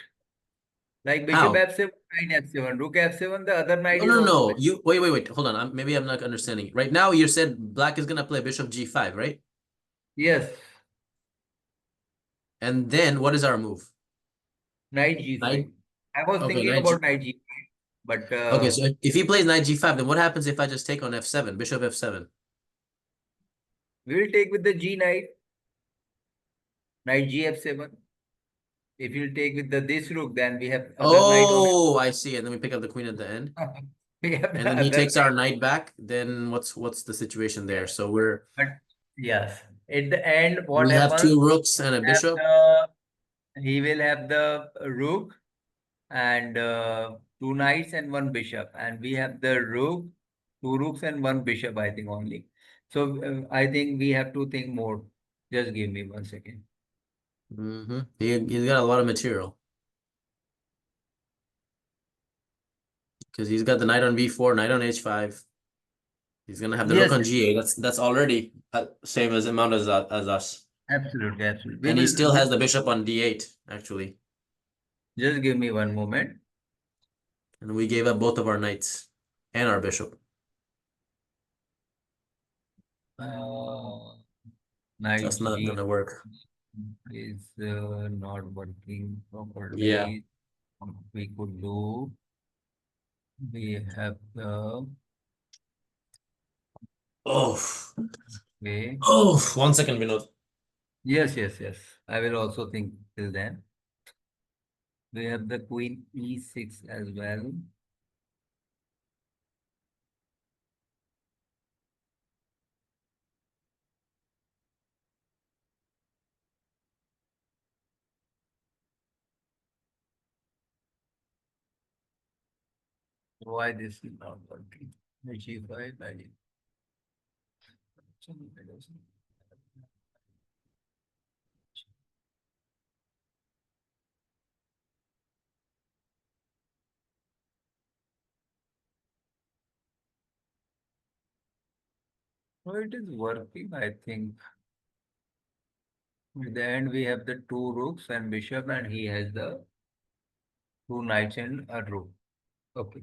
Like bishop How? f7, knight f7, rook f7. The other knight No, is no, also no. there. You wait. Hold on. Maybe I'm not understanding. Right now, you said black is gonna play bishop g5, right? Yes, And then what is our move? knight g5. Knight. I was Okay, thinking knight about g. knight g5, but Okay, so if he plays knight g5, then what happens if I just take on f7, bishop f7? we will take with the g knight, knight g f7. If you take with the this rook, then we have other knight on it. Oh, I see. And then we pick up the queen at the end. We have And the then he other takes our knight. knight back. Then what's the situation there? Yeah. So But yes, at the end, what we have happens? two rooks and a Have bishop. he will have the rook and two knights and one bishop, and we have the rook, two rooks and one bishop. I think only. So I think we have to think more. Just give me 1 second. He's got a lot of material because he's got the knight on b4, knight on h5. He's gonna have the rook Yes, on g8. That's already same as amount as us. absolutely, absolutely. And he still has the bishop on d8 actually. Just give me one moment. And we gave up both of our knights and our bishop. Knight That's not G gonna work. is not working Yeah. properly. We could do. We have the Oh, way. 1 second, Vinod. Yes, yes, yes. I will also think till then. We have the queen e6 as well. Why this is not working? G5, I So it is working, I think. At the end, we have the two rooks and bishop, and he has the two knights and a rook. Okay.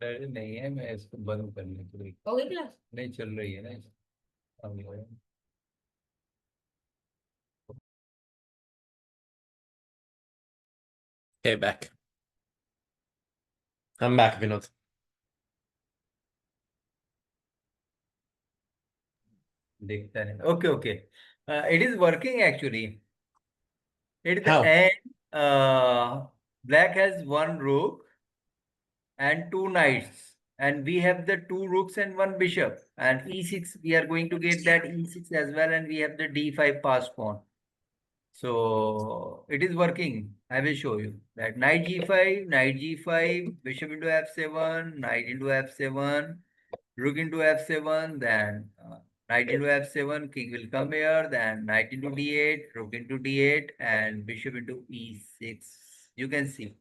अरे नहीं है मैं इसको बंद करने के लिए हो गई क्लास नहीं चल रही है ना अभी Okay, back. I'm back, Vinod. देखता नहीं okay okay it is working actually at the How? end black has one rook and two knights, and we have the two rooks and one bishop, and e6 we are going to get that e6 as well, and we have the d5 passed pawn. So it is working. I will show you that knight g5, bishop into f7, knight into f7, rook into f7, then knight into f7, king will come here, then knight into d8, rook into d8, and bishop into e6. You can see.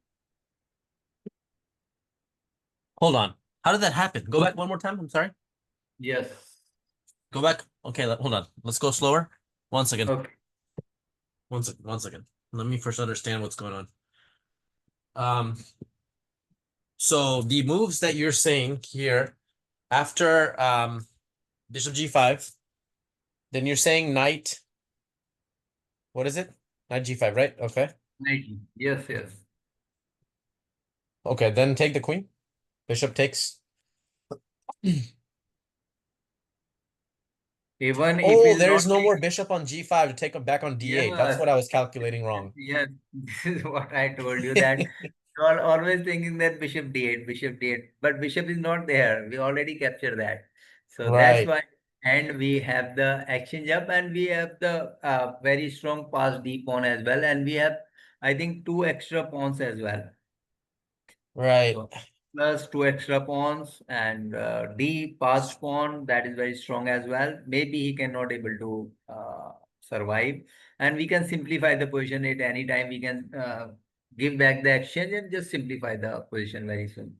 Hold on. How did that happen? Go back one more time. I'm sorry. Yes. Go back. Okay, hold on. Let's go slower. 1 second. Okay. 1 second. 1 second. Let me first understand what's going on. So the moves that you're saying here after bishop g5, then you're saying knight. What is it? Knight g5, right? Okay. Knight. Yes, yes. Okay, then take the queen. Bishop takes. Even if Oh, he's there not is no more taking, bishop on g5 to take him back on d8. That's yes, what I was calculating wrong. yes, this is what I told you that you are always thinking that bishop d8, bishop d8, but bishop is not there. We already captured that. So that's Right, why, and we have the exchange up, and we have the very strong pass d pawn as well, and we have, I think, two extra pawns as well. right. So plus two extra pawns and D passed pawn that is very strong as well. Maybe he cannot able to survive, and we can simplify the position at any time. We can give back the exchange and just simplify the position very soon.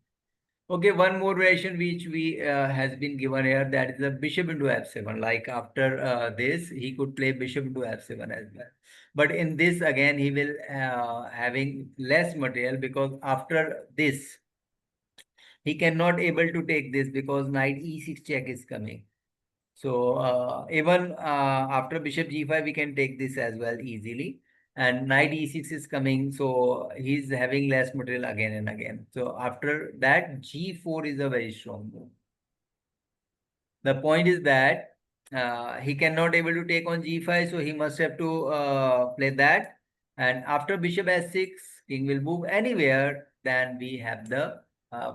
Okay, one more variation which we has been given here, that is the bishop into f7. Like after this, he could play bishop into f7 as well. But in this again, he will having less material, because after this he cannot able to take this because knight e6 check is coming. So even after bishop g5 we can take this as well easily, and knight e6 is coming, so he's having less material again and again. So after that g4 is a very strong move. The point is that he cannot able to take on g5, so he must have to play that. And after bishop s6, king will move anywhere. Then we have the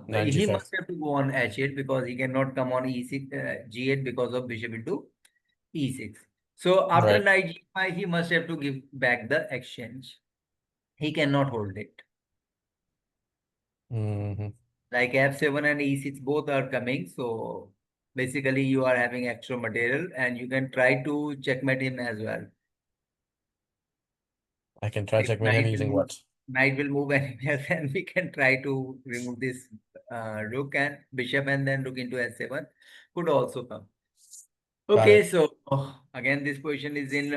Knight he g5. must have to go on h8 because he cannot come on e6 g8 because of bishop into e6. So after Right. knight g5, he must have to give back the exchange. He cannot hold it. Hmm. Like f7 and e6 both are coming, so basically you are having extra material and you can try to checkmate him as well. I can try If checkmate him using what? knight will move anywhere, then we can try to remove this rook and bishop, and then rook into s7 could also come. Got Okay, it. so again, this position is in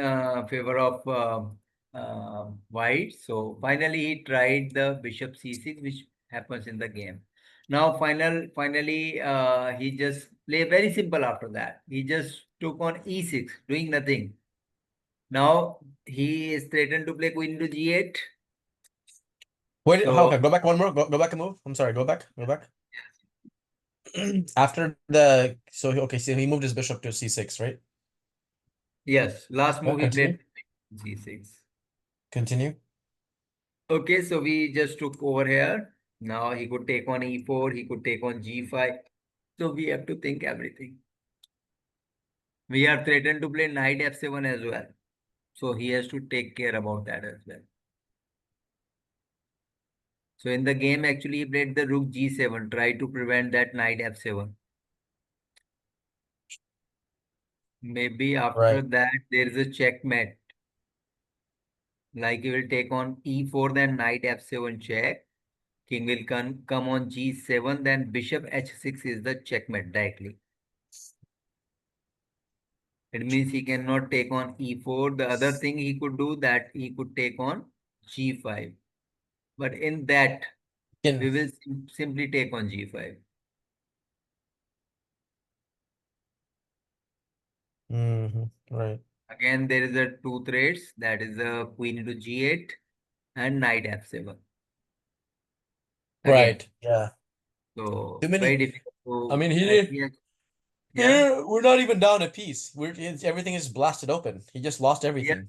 favor of white. So finally, he tried the bishop c6, which happens in the game. Now, finally, he just play very simple after that. He just took on e6, doing nothing. Now he is threatened to play queen into g8. Wait, how, So okay, go back one more. Go back and move. I'm sorry, go back. Go back. After the okay, so he moved his bishop to c6, right? yes, last Yeah, move he continue. played g6. Continue. Okay, so we just took over here. Now he could take on e4, he could take on g5. So we have to think everything. We are threatened to play knight f7 as well. So he has to take care about that as well. So in the game, actually, he played the rook g7, try to prevent that knight f7. Maybe after Right. that, there is a checkmate. Like he will take on e4, then knight f7 check. King will come on g7, then bishop h6 is the checkmate directly. It means he cannot take on e4. The other thing he could do, that he could take on g5. But in that, Can we will simply take on g5. right. Again, there is a two threats, that is the queen into g8 and knight f7. Again, Right. Yeah. Too so very many. difficult I to mean, he did. yeah. We're not even down a piece. Everything is blasted open. He just lost Yeah. everything.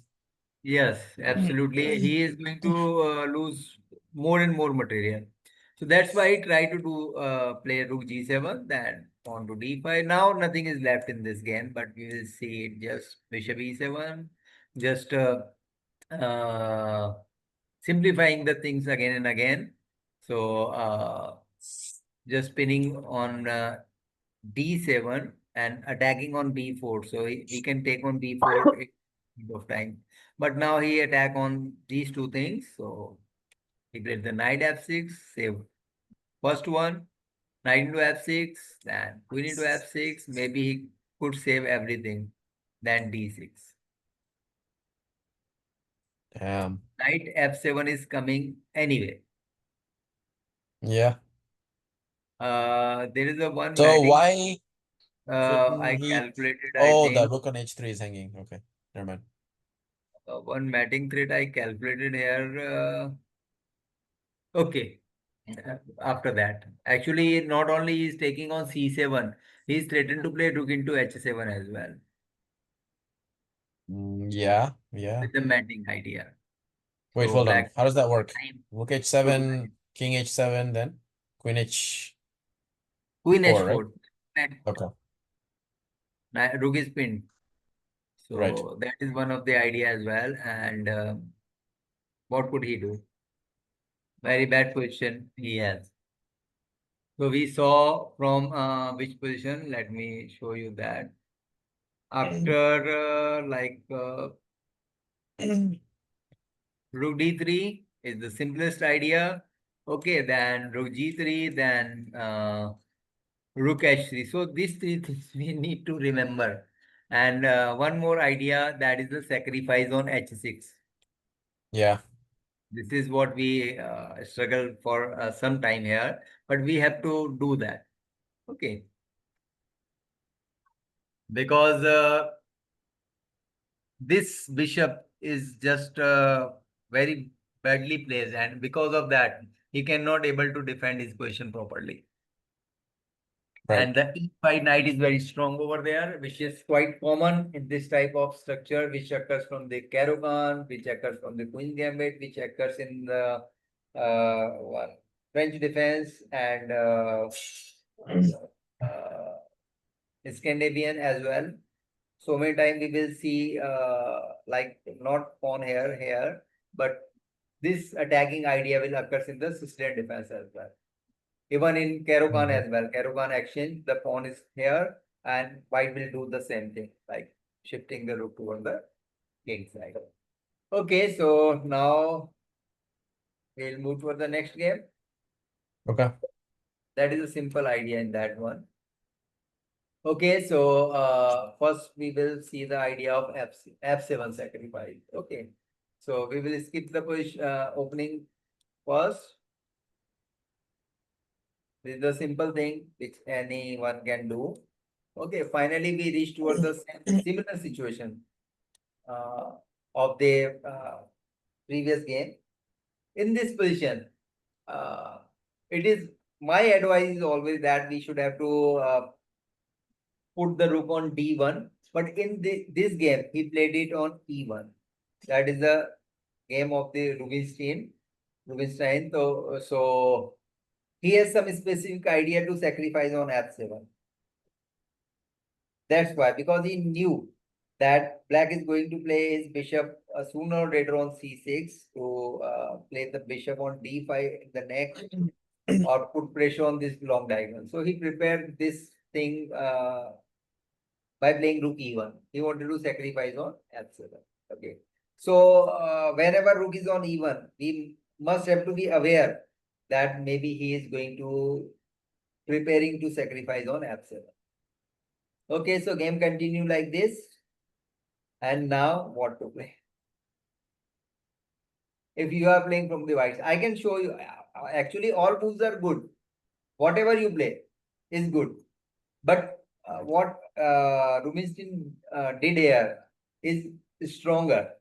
Yes, absolutely. He is going to lose more and more material. So that's why he tried to do play rook g7, then pawn to d5. Now nothing is left in this game, but we will see it just bishop e7, just uh, simplifying the things again and again. So just pinning on d7 and attacking on b4. So we can take on b4 of time. But now he attack on these two things. So he played the knight f6, save first one, knight into f6, then queen into f6. Maybe he could save everything. Then d6. Knight f7 is coming anyway. Yeah. There is a one So matting. why shouldn't I he? calculated. I Oh, the think rook on h3 is hanging. Okay, never mind. one matting threat I calculated here. Okay. After that, actually, not only he is taking on c7, he is threatened to play rook into h7 as well Yeah, yeah. with the matching idea. Wait, So hold on. black How does that work? time Rook to do that. h7, king h7, then queen h4, Queen right? h4. And Okay, rook is pinned. right. So that is one of the idea as well. And what could he do? Very bad position he has. So we saw from which position? Let me show you that. After rook d3 is the simplest idea. Okay, then rook g3, then rook h3. So these three things we need to remember. And one more idea, that is the sacrifice on h6. Yeah. This is what we struggle for some time here, but we have to do that. Okay, because this bishop is just very badly placed, and because of that, he cannot able to defend his position properly. Right. And the e5 knight is very strong over there, which is quite common in this type of structure, which occurs from the Caro-Kann, which occurs from the Queen's Gambit, which occurs in the French defense and uh, Scandinavian as well. So many times we will see like not pawn here, but this attacking idea will occur in the Sicilian defense as well. Even in Caro-Kann Mhm. as well. Caro-Kann exchange, the pawn is here and white will do the same thing, like shifting the rook toward the king side. Okay, so now we'll move toward the next game. Okay. That is a simple idea in that one. Okay, so first we will see the idea of f7 sacrifice. Okay, so we will skip the position, opening first. This is a simple thing which anyone can do. Okay, finally we reach towards the similar situation uh, of the previous game. In this position, uh, it is my advice is always that we should have to put the rook on d1. But in this game, he played it on e1. That is the game of the Rubinstein. Rubinstein. So he has some specific idea to sacrifice on f7. That's why, because he knew that black is going to play his bishop sooner or later on c6 to play the bishop on d5 in the next or put pressure on this long diagonal. So he prepared this thing by playing rook e1. He wanted to sacrifice on f7. Okay. So whenever rook is on e1, we must have to be aware that maybe he is going to preparing to sacrifice on f7. Okay, so game continue like this. And now what to play? If you are playing from the whites, I can show you. Actually, all moves are good. Whatever you play is good. But what Rubinstein did here is stronger.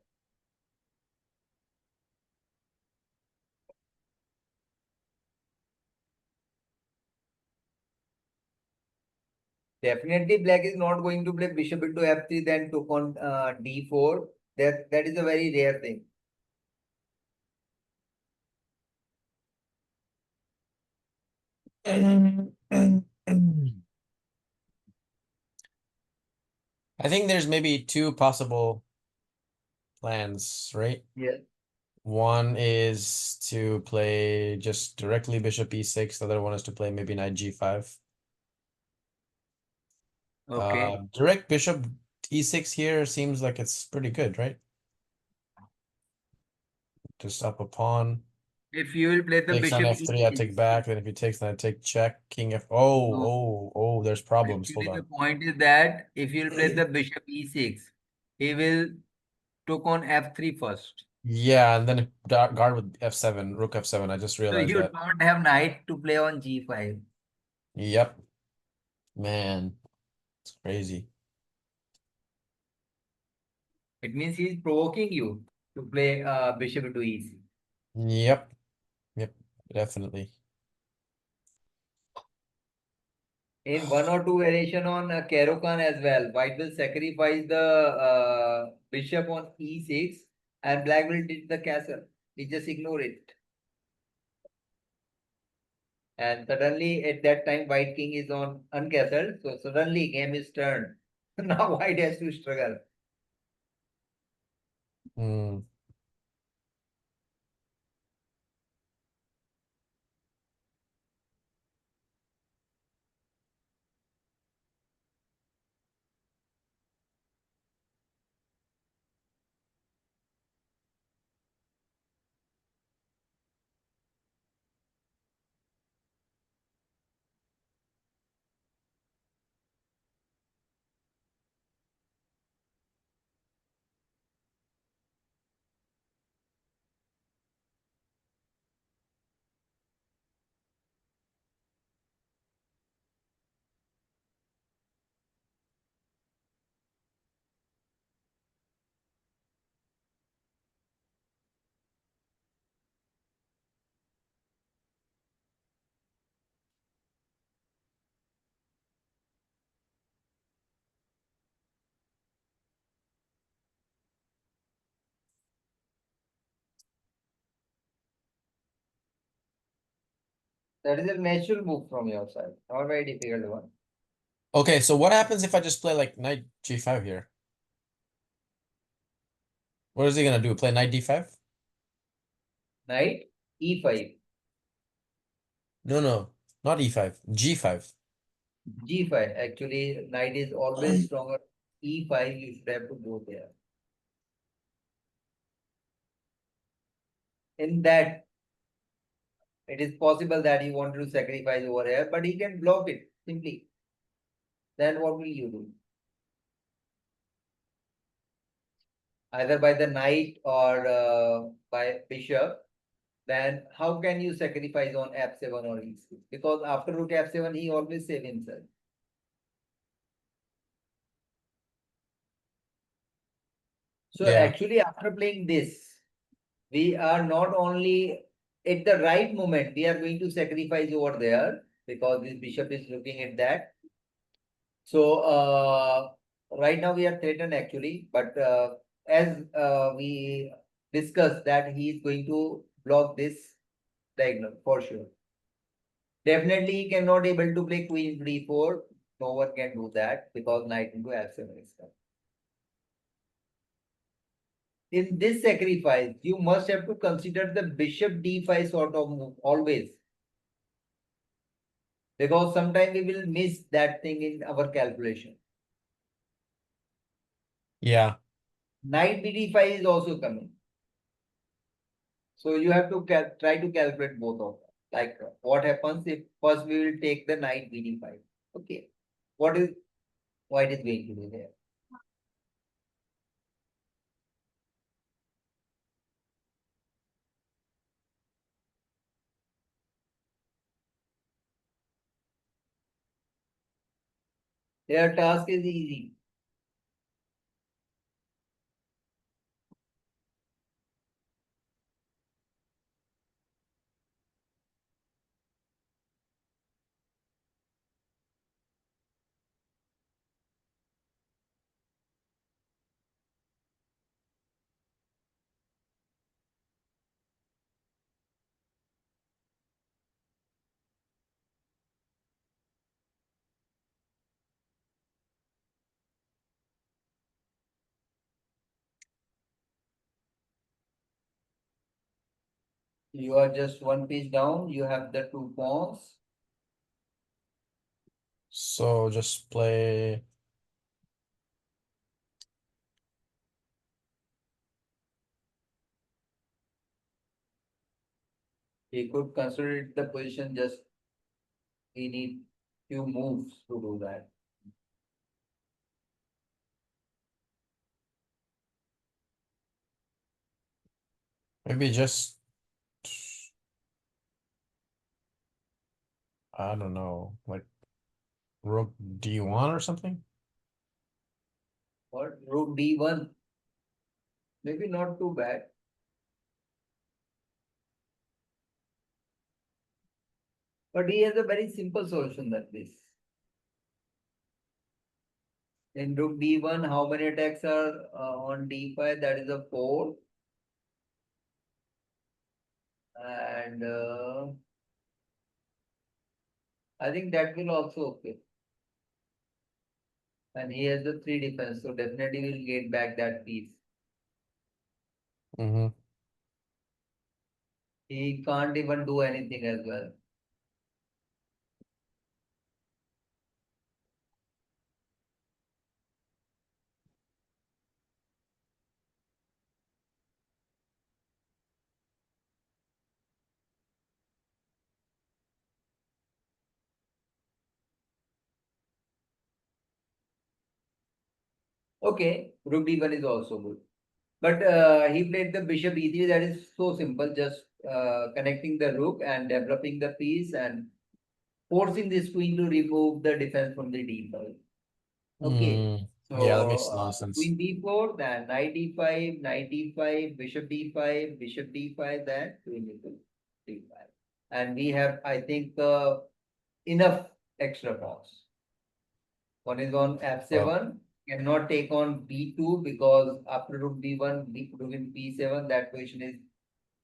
Definitely, black is not going to play bishop into f3, then took on d4. That is a very rare thing. I think there's maybe two possible plans, right? Yeah. One is to play just directly bishop e6. The other one is to play maybe knight g5. Okay. Direct bishop e6 here seems like it's pretty good, right? Just up a pawn. If you will play the Takes on bishop f3, I take e6. back. Then if he takes, then I take check. King f. Oh, No. there's problems. Hold Actually, the on. point is that if you will play the bishop e6, he will took on f3 first. Yeah, and then guard with f7, rook f7. I just So realized you that. don't have knight to play on g5. Yep, man, it's crazy. It means he is provoking you to play bishop to e6. Yep, yep, definitely. In one or two variation on Caro-Kann as well, white will sacrifice the bishop on e6 and black will take the castle. We just ignore it. And suddenly at that time white king is on uncastled. So suddenly game is turned. Now white has to struggle. Hmm. That is a natural move from your side. Not very difficult one. Okay, so what happens if I just play like knight g5 here? What is he gonna do? Play knight d5? Knight e5. No, no, not e5, g5. G5. Actually, knight is always stronger. E5, you should have to go there. In that, it is possible that he wanted to sacrifice over here, but he can block it simply. Then what will you do? Either by the knight or by bishop. Then how can you sacrifice on f7 or e6? Because after rook f7, he always save himself. So Yeah, actually, after playing this, we are not only at the right moment, we are going to sacrifice over there because this bishop is looking at that. So right now we are threatened actually, but as we discussed that he is going to block this diagonal for sure. Definitely he cannot able to play queen d4. No one can do that because knight into f7 is coming. In this sacrifice, you must have to consider the bishop d5 sort of move always. Because sometimes we will miss that thing in our calculation. yeah. Knight bd5 is also coming. So you have to try to calculate both of them. Like what happens if first we will take the knight bd5. Okay. What is white is going to do there? Their task is easy. You are just one piece down. You have the two pawns. So just play. He could consolidate the position. Just he need few moves to do that. Maybe just, I don't know, like rook d1 or something. Or rook d1. Maybe not too bad. But he has a very simple solution than this. In rook d1, how many attacks are on d5? That is a 4. And I think that will also okay. And he has the 3 defense, so definitely will get back that piece. Mm-hmm. He can't even do anything as well. Okay, rook d1 is also good. But he played the bishop e3. That is so simple. Just connecting the rook and developing the piece and forcing this queen to remove the defense from the d5. Okay. Yeah, that So makes nonsense. queen d4, then knight e5, bishop d5, bishop d5, then queen d5. And we have, I think, enough extra pawns. One is on Well, f7, cannot take on b2 because after rook b1, rook in b7, that position is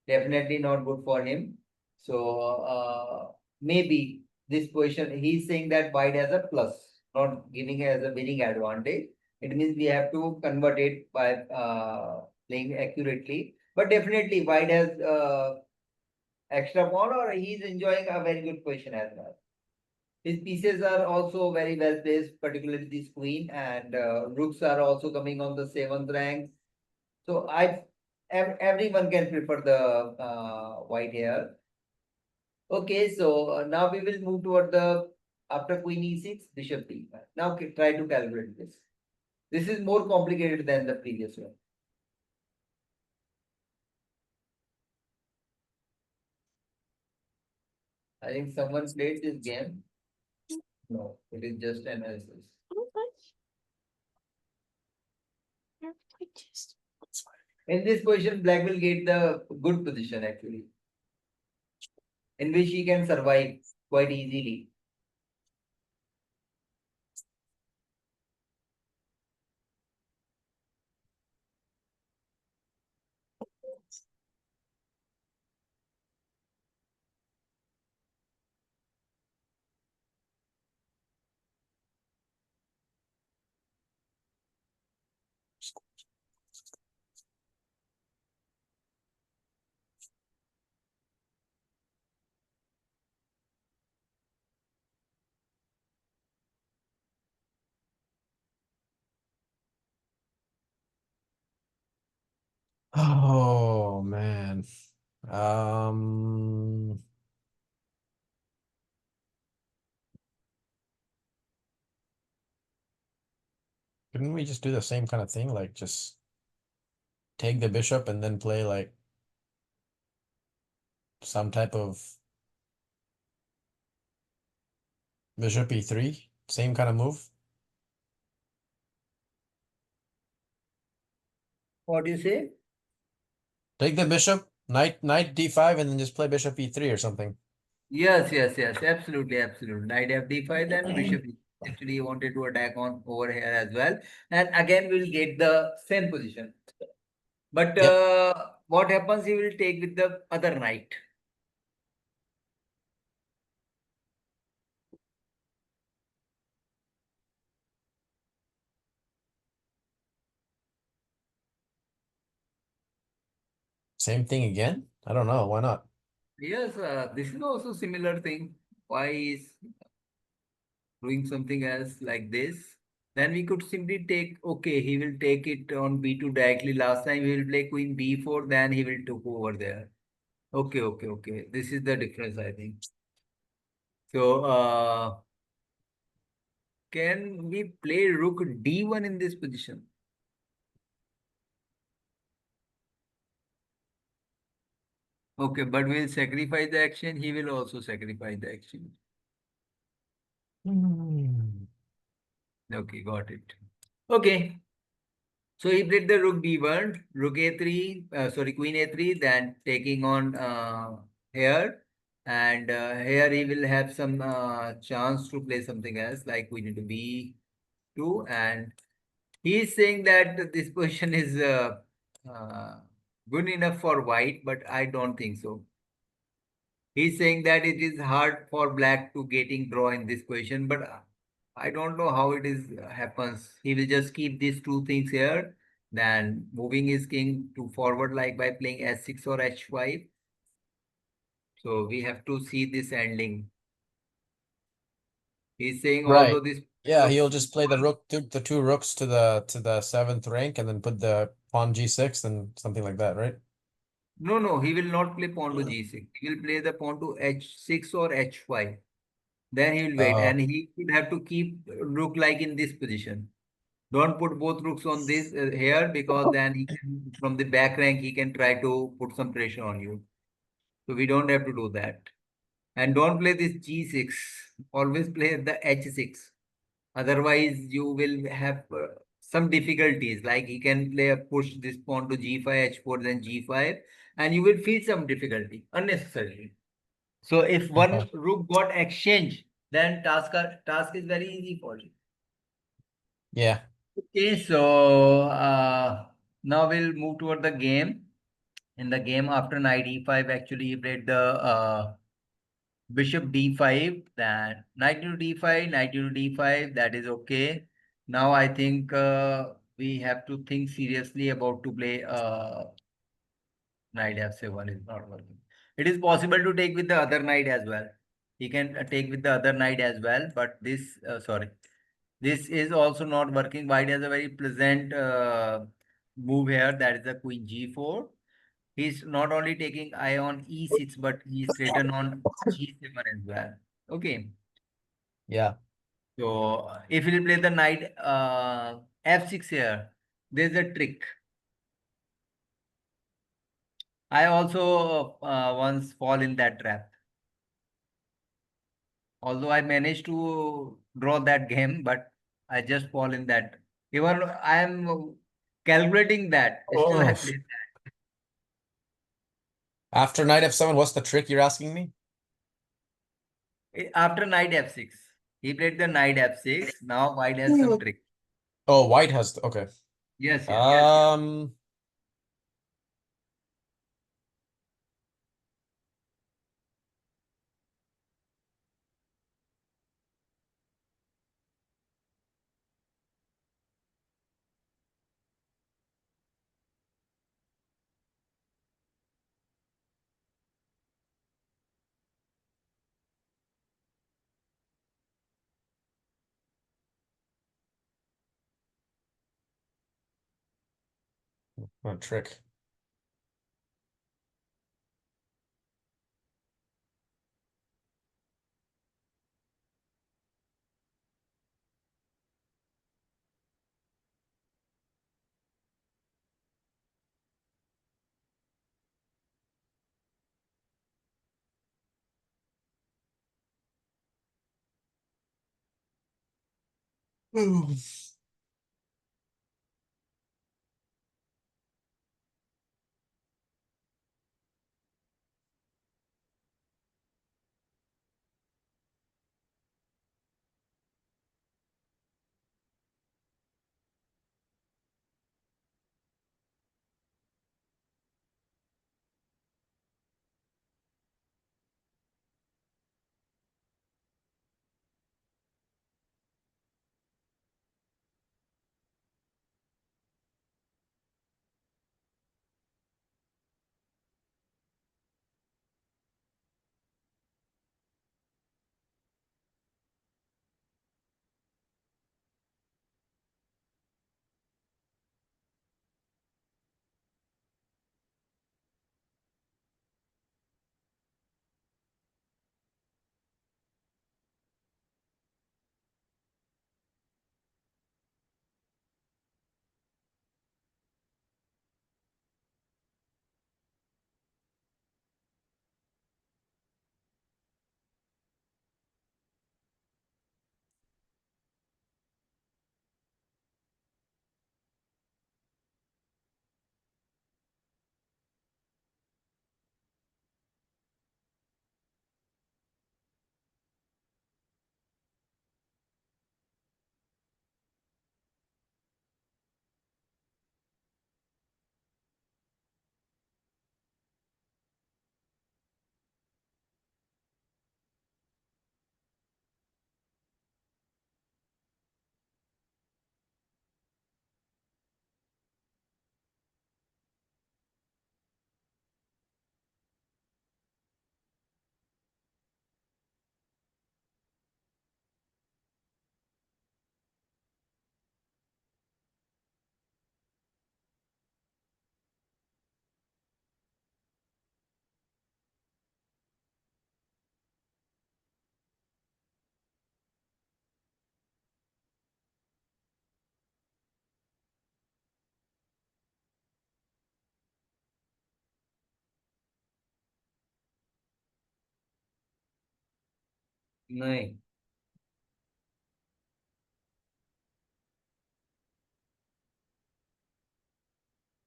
definitely not good for him. So maybe this position, he's saying that white has a plus, not giving as a winning advantage. It means we have to convert it by playing accurately. But definitely white has extra pawn or he's enjoying a very good position as well. His pieces are also very well placed, particularly this queen, and rooks are also coming on the seventh rank. So everyone can prefer the white here. Okay, so now we will move toward the after queen e6, bishop d5. Now try to calculate this. This is more complicated than the previous one. I think someone played this game. No, it is just analysis. In this position, black will get the good position actually, in which he can survive quite easily. oh man. Um, couldn't we just do the same kind of thing? Like just take the bishop and then play like some type of bishop e3? Same kind of move? What do you say? Take the bishop, knight d5, and then just play bishop e3 or something. Yes, absolutely, absolutely. Knight fd5, then bishop. Actually, he wanted to attack on over here as well. And again, we'll get the same position. But Yep. what happens, he will take with the other knight. Same thing again? I don't know. Why not? Yes, this is also similar thing. Why is doing something else like this? Then we could simply take, okay, he will take it on b2 directly. Last time he will play queen b4, then he will took over there. Okay, okay, okay. This is the difference, I think. So, can we play rook d1 in this position? Okay, but we'll sacrifice the action. He will also sacrifice the action. Hmm. Okay, got it. Okay. So he played the rook b1, rook a3, sorry, queen a3, then taking on here. And here he will have some chance to play something else like queen into b2. And he is saying that this position is uh, good enough for white, but I don't think so. He's saying that it is hard for black to getting draw in this position, but I don't know how it is happens. He will just keep these two things here, then moving his king to forward like by playing s6 or h5. So we have to see this ending. He's saying Right. although this Yeah, he'll looks just play the rook, the two rooks to the seventh rank, and then put the pawn g6 and something like that, right? no, he will not play pawn to g6. He will play the pawn to h6 or h5. Then he will wait, Oh. and he would have to keep rook like in this position. Don't put both rooks on this here because then he can, from the back rank, he can try to put some pressure on you. So we don't have to do that. And don't play this g6. Always play the h6. Otherwise, you will have some difficulties. Like he can play a push this pawn to g5, h4, then g5, and you will feel some difficulty unnecessarily. So if one Okay. rook got exchanged, then task is very easy for you. Yeah. Okay, so now we'll move toward the game. In the game after knight e5, actually he played the bishop d5, then knight to d5, knight to d5. That is okay. Now I think we have to think seriously about to play knight f7 is not working. It is possible to take with the other knight as well. He can take with the other knight as well, but this sorry. This is also not working. White has a very pleasant move here. That is the queen g4. He's not only taking eye on e6, but he's threatened on g7 as well. Okay. Yeah. So if he'll play the knight f6 here, there's a trick. I also once fall in that trap. Although I managed to draw that game, but I just fall in that. Even I am calculating that. Still I Oh. play After knight f7, what's the trick you're asking me? after knight f6. He played the knight f6. Now white has some trick. Oh, white has okay. Yes, yes. Um, what a trick. Ooh. नहीं.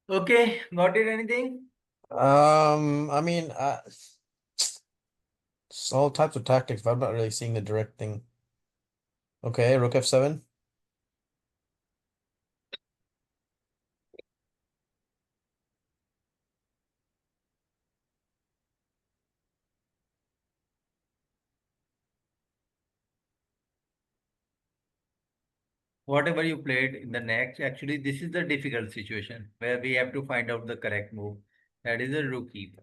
Okay, got it? Anything? I mean, it's all types of tactics, but I'm not really seeing the direct thing. Okay, rook f7. Whatever you played in the next, actually, this is the difficult situation where we have to find out the correct move. That is a rookie.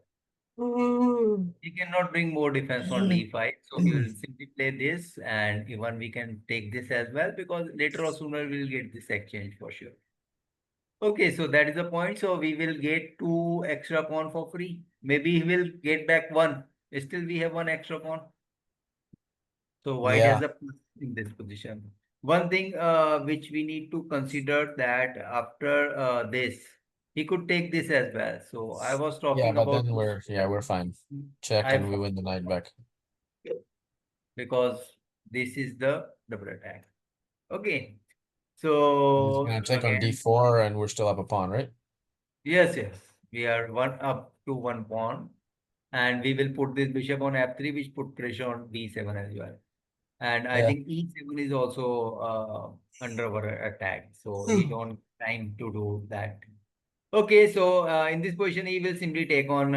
He cannot bring more defense on d5, so he will simply play this, and even we can take this as well because later or sooner we will get this exchange for sure. Okay, so that is the point. So we will get two extra pawn for free. Maybe he will get back one. Still, we have one extra pawn. So white has Yeah, a plus in this position. One thing which we need to consider that after this, he could take this as well. So I was yeah, talking but about then we're fine. Check I and we win the knight back. because this is the double attack. Okay. He's So gonna take on again, d4 and we're still up a pawn, right? yes, we are one up to one pawn, and we will put this bishop on f3, which put pressure on b7 as well. And I Yeah. think e7 is also under our attack, so he don't time to do that. Okay, so in this position, he will simply take on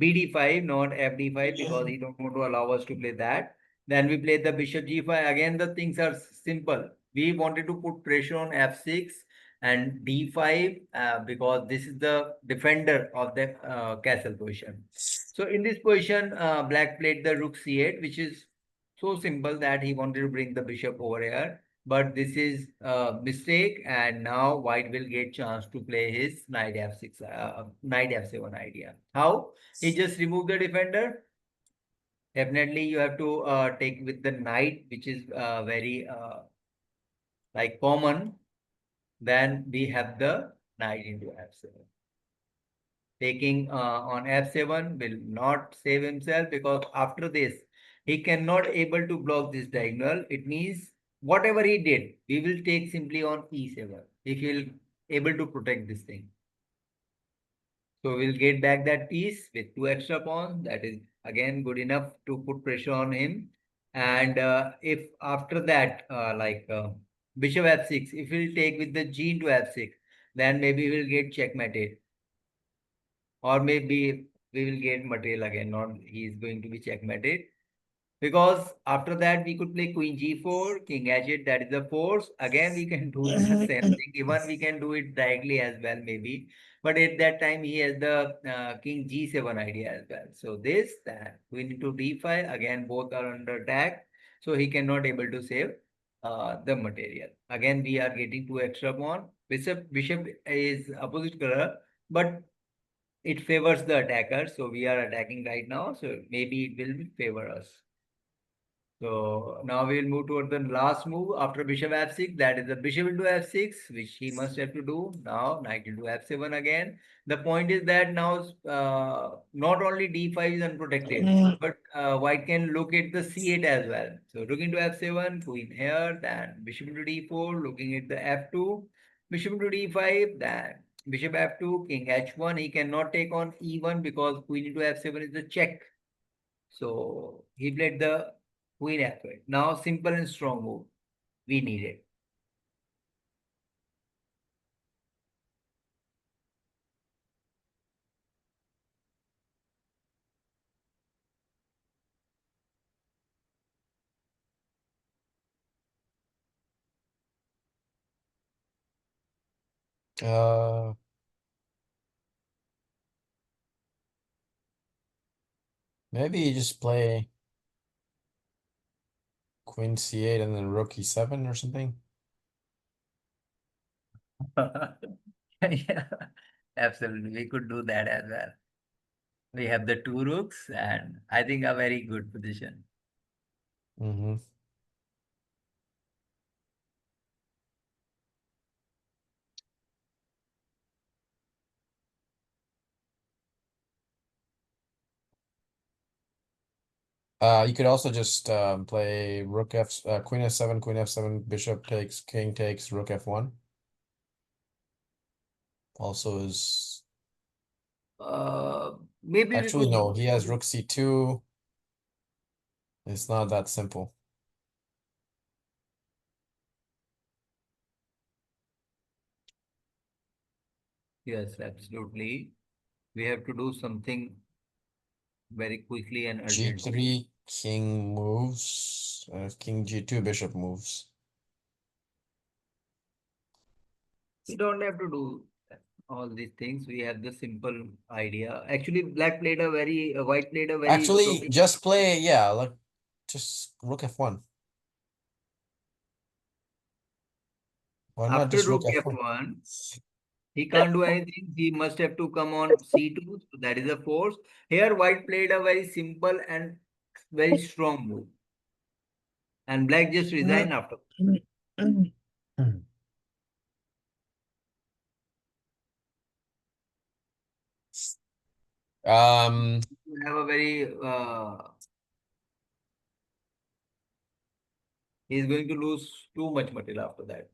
bd5, not fd5, because he don't want to allow us to play that. Then we play the bishop g5. Again, the things are simple. We wanted to put pressure on f6 and d5 because this is the defender of the castle position. So in this position, black played the rook c8, which is so simple that he wanted to bring the bishop over here, but this is a mistake, and now white will get chance to play his knight f6, knight f7 idea. How? He just removed the defender. Definitely you have to take with the knight, which is very like common. Then we have the knight into f7. Taking on f7 will not save himself because after this he cannot able to block this diagonal. It means whatever he did, we will take simply on e7 if he will able to protect this thing. So we'll get back that piece with two extra pawns. That is again good enough to put pressure on him. And if after that, bishop f6, if he'll take with the g into f6, then maybe we'll get checkmated. Or maybe we will get material again, not he is going to be checkmated. Because after that we could play queen g4, king h8, that is the force. Again we can do the same thing. Even we can do it directly as well maybe. But at that time he has the king g7 idea as well. So this, that, queen into d5, again both are under attack. So he cannot able to save the material. Again we are getting two extra pawn. Bishop is opposite color, but it favors the attacker. So we are attacking right now. So maybe it will favor us. So now we will move toward the last move after bishop f6. That is the bishop into f6, which he must have to do. Now knight into f7 again. The point is that now not only d5 is unprotected, but white can look at the c8 as well. So rook into f7, queen here, then bishop into d4, looking at the f2, bishop into d5, then bishop f2, king h1. He cannot take on e1 because queen into f7 is the check. So he played the queen f8. Now simple and strong move. We need it. Uh, Maybe you just play queen c8 and then rook e7 or something. Yeah, absolutely. We could do that as well. We have the two rooks, and I think a very good position. Mm-hmm. You could also just play rook f queen f7, bishop takes, king takes, rook f1. Also is Maybe we actually could no, do. he has rook c2. It's not that simple. Yes, absolutely. We have to do something very quickly and urgently. G3, king moves. King g2, bishop moves. We don't have to do all these things. We have the simple idea. Actually, white played a very Actually, strong. just play, yeah, like just rook f1. Why not After just rook rook f1? f1, he can't do anything. He must have to come on c2. So that is a force. Here, white played a very simple and very strong move. And black just resigned after. Um, We have a very, he's going to lose too much material after that.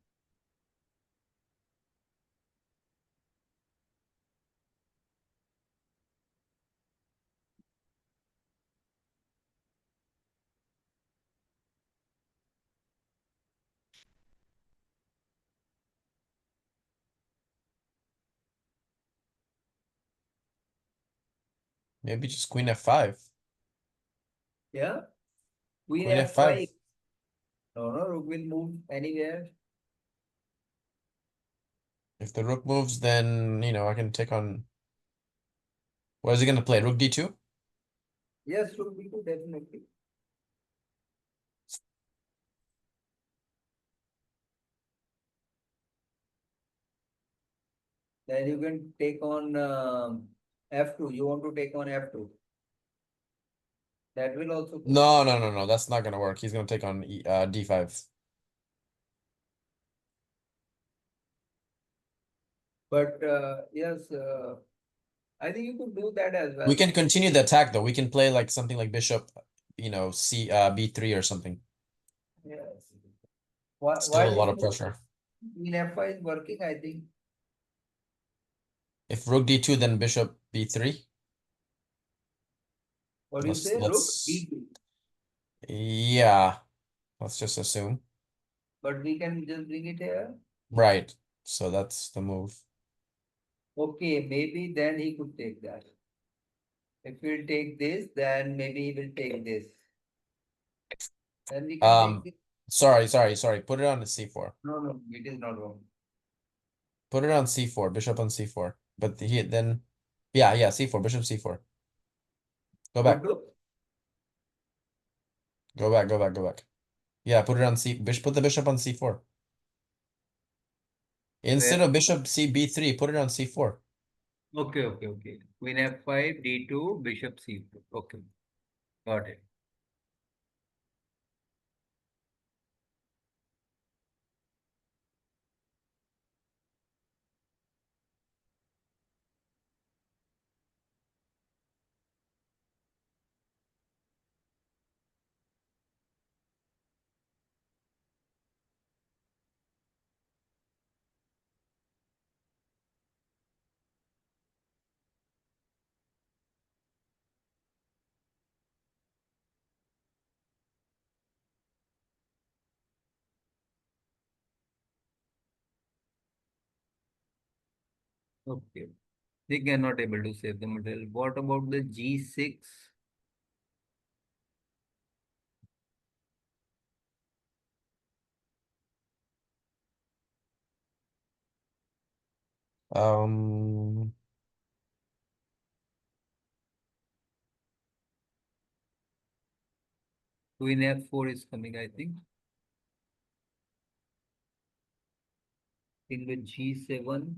maybe just queen f5. Yeah. Queen Queen f5. f5. No, no, rook will move anywhere. If the rook moves, then I can take on. What is he gonna play? Rook d2? Yes, rook b2 definitely. Then you can take on f2. You want to take on f2. That will also go. No, no, no, no. That's not gonna work. He's gonna take on d5. But yes, I think you could do that as We well. can continue the attack though. We can play like something like bishop, c b3 or something. Yes. Why Still a this lot of move? pressure. Queen f5 is working, I think. If rook d2, then bishop b3. What do you Let's say? Rook let's d2. yeah. Let's just assume. But we can just bring it here. Right. So that's the move. Okay, maybe then he could take that. If we'll take this, then maybe he will take this. Then we can take Um, this. sorry. Put it on the c4. No, no, it is not wrong. Put it on c4. Bishop on c4. But then, yeah, c4. Bishop c4. Go What back. do? Go back. Go back. Go back. Yeah, put it on put the bishop on c4. Instead Where? of bishop b3, put it on c4. Okay. Queen f5, d2, bishop c4. Okay, got it. Okay. They cannot able to save the material. What about the g6? Um, Queen f4 is coming, I think. King with g7.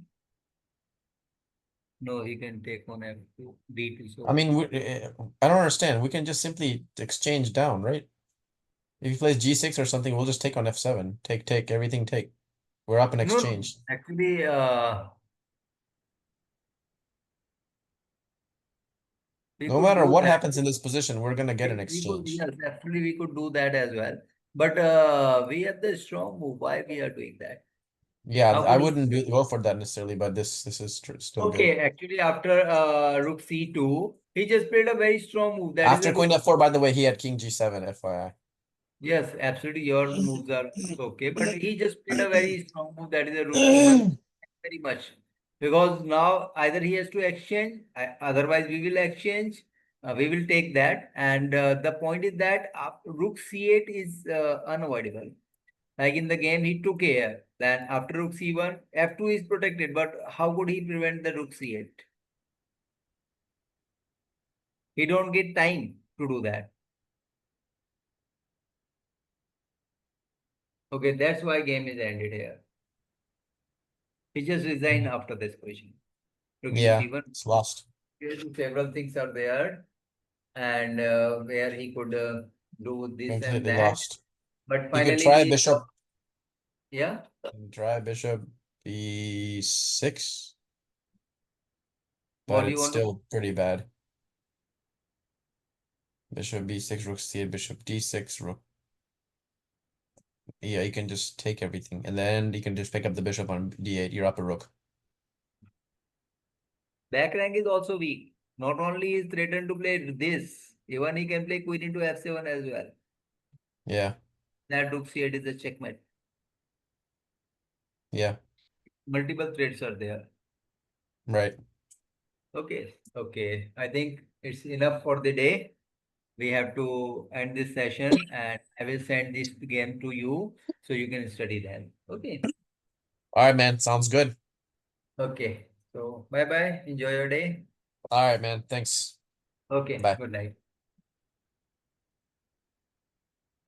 No, he can take on f2, d2. I So, mean, I don't understand. We can just simply exchange down, right? If he plays g6 or something, we'll just take on f7. Take, everything take. We're up in no, exchange. actually, We No could matter do what that. happens in this position, we're gonna get an We could, exchange. yes, actually we could do that as well. But we have the strong move. Why we are doing that? Yeah, How I could he? wouldn't go for that necessarily, but this is still good. Okay, actually after rook c2, he just played a very strong move. That is After a queen rook. f4, by the way, he had king g7, FYI. Yes, absolutely. Your moves are okay, but he just played a very strong move. That is a rook c1 very much because now either he has to exchange, otherwise we will exchange. We will take that, and the point is that rook c8 is unavoidable. Like in the game, he took care. Then after rook c1, f2 is protected. But how could he prevent the rook c8? He don't get time to do that. Okay, that's why game is ended here. He just resigned after this position. Rook Yeah, e7. it's lost. Several things are there, and where he could do this and Completely that. lost. But You could finally, try he bishop. yeah. Try bishop b6, What but do you it's want to? still pretty bad. Bishop b6, rook c8, bishop d6, rook. Yeah, you can just take everything, and then you can just pick up the bishop on d8. You're up a rook. Back rank is also weak. Not only is threatened to play this, even he can play queen into f7 as well. Yeah, That rook c8 is a checkmate. yeah, Multiple threats are there. right. Okay, okay. I think it's enough for the day. We have to end this session, and I will send this game to you so you can study them. Okay. All right, man. Sounds good. Okay. So bye bye. Enjoy your day. All right, man. Thanks. Okay. Bye. Good night.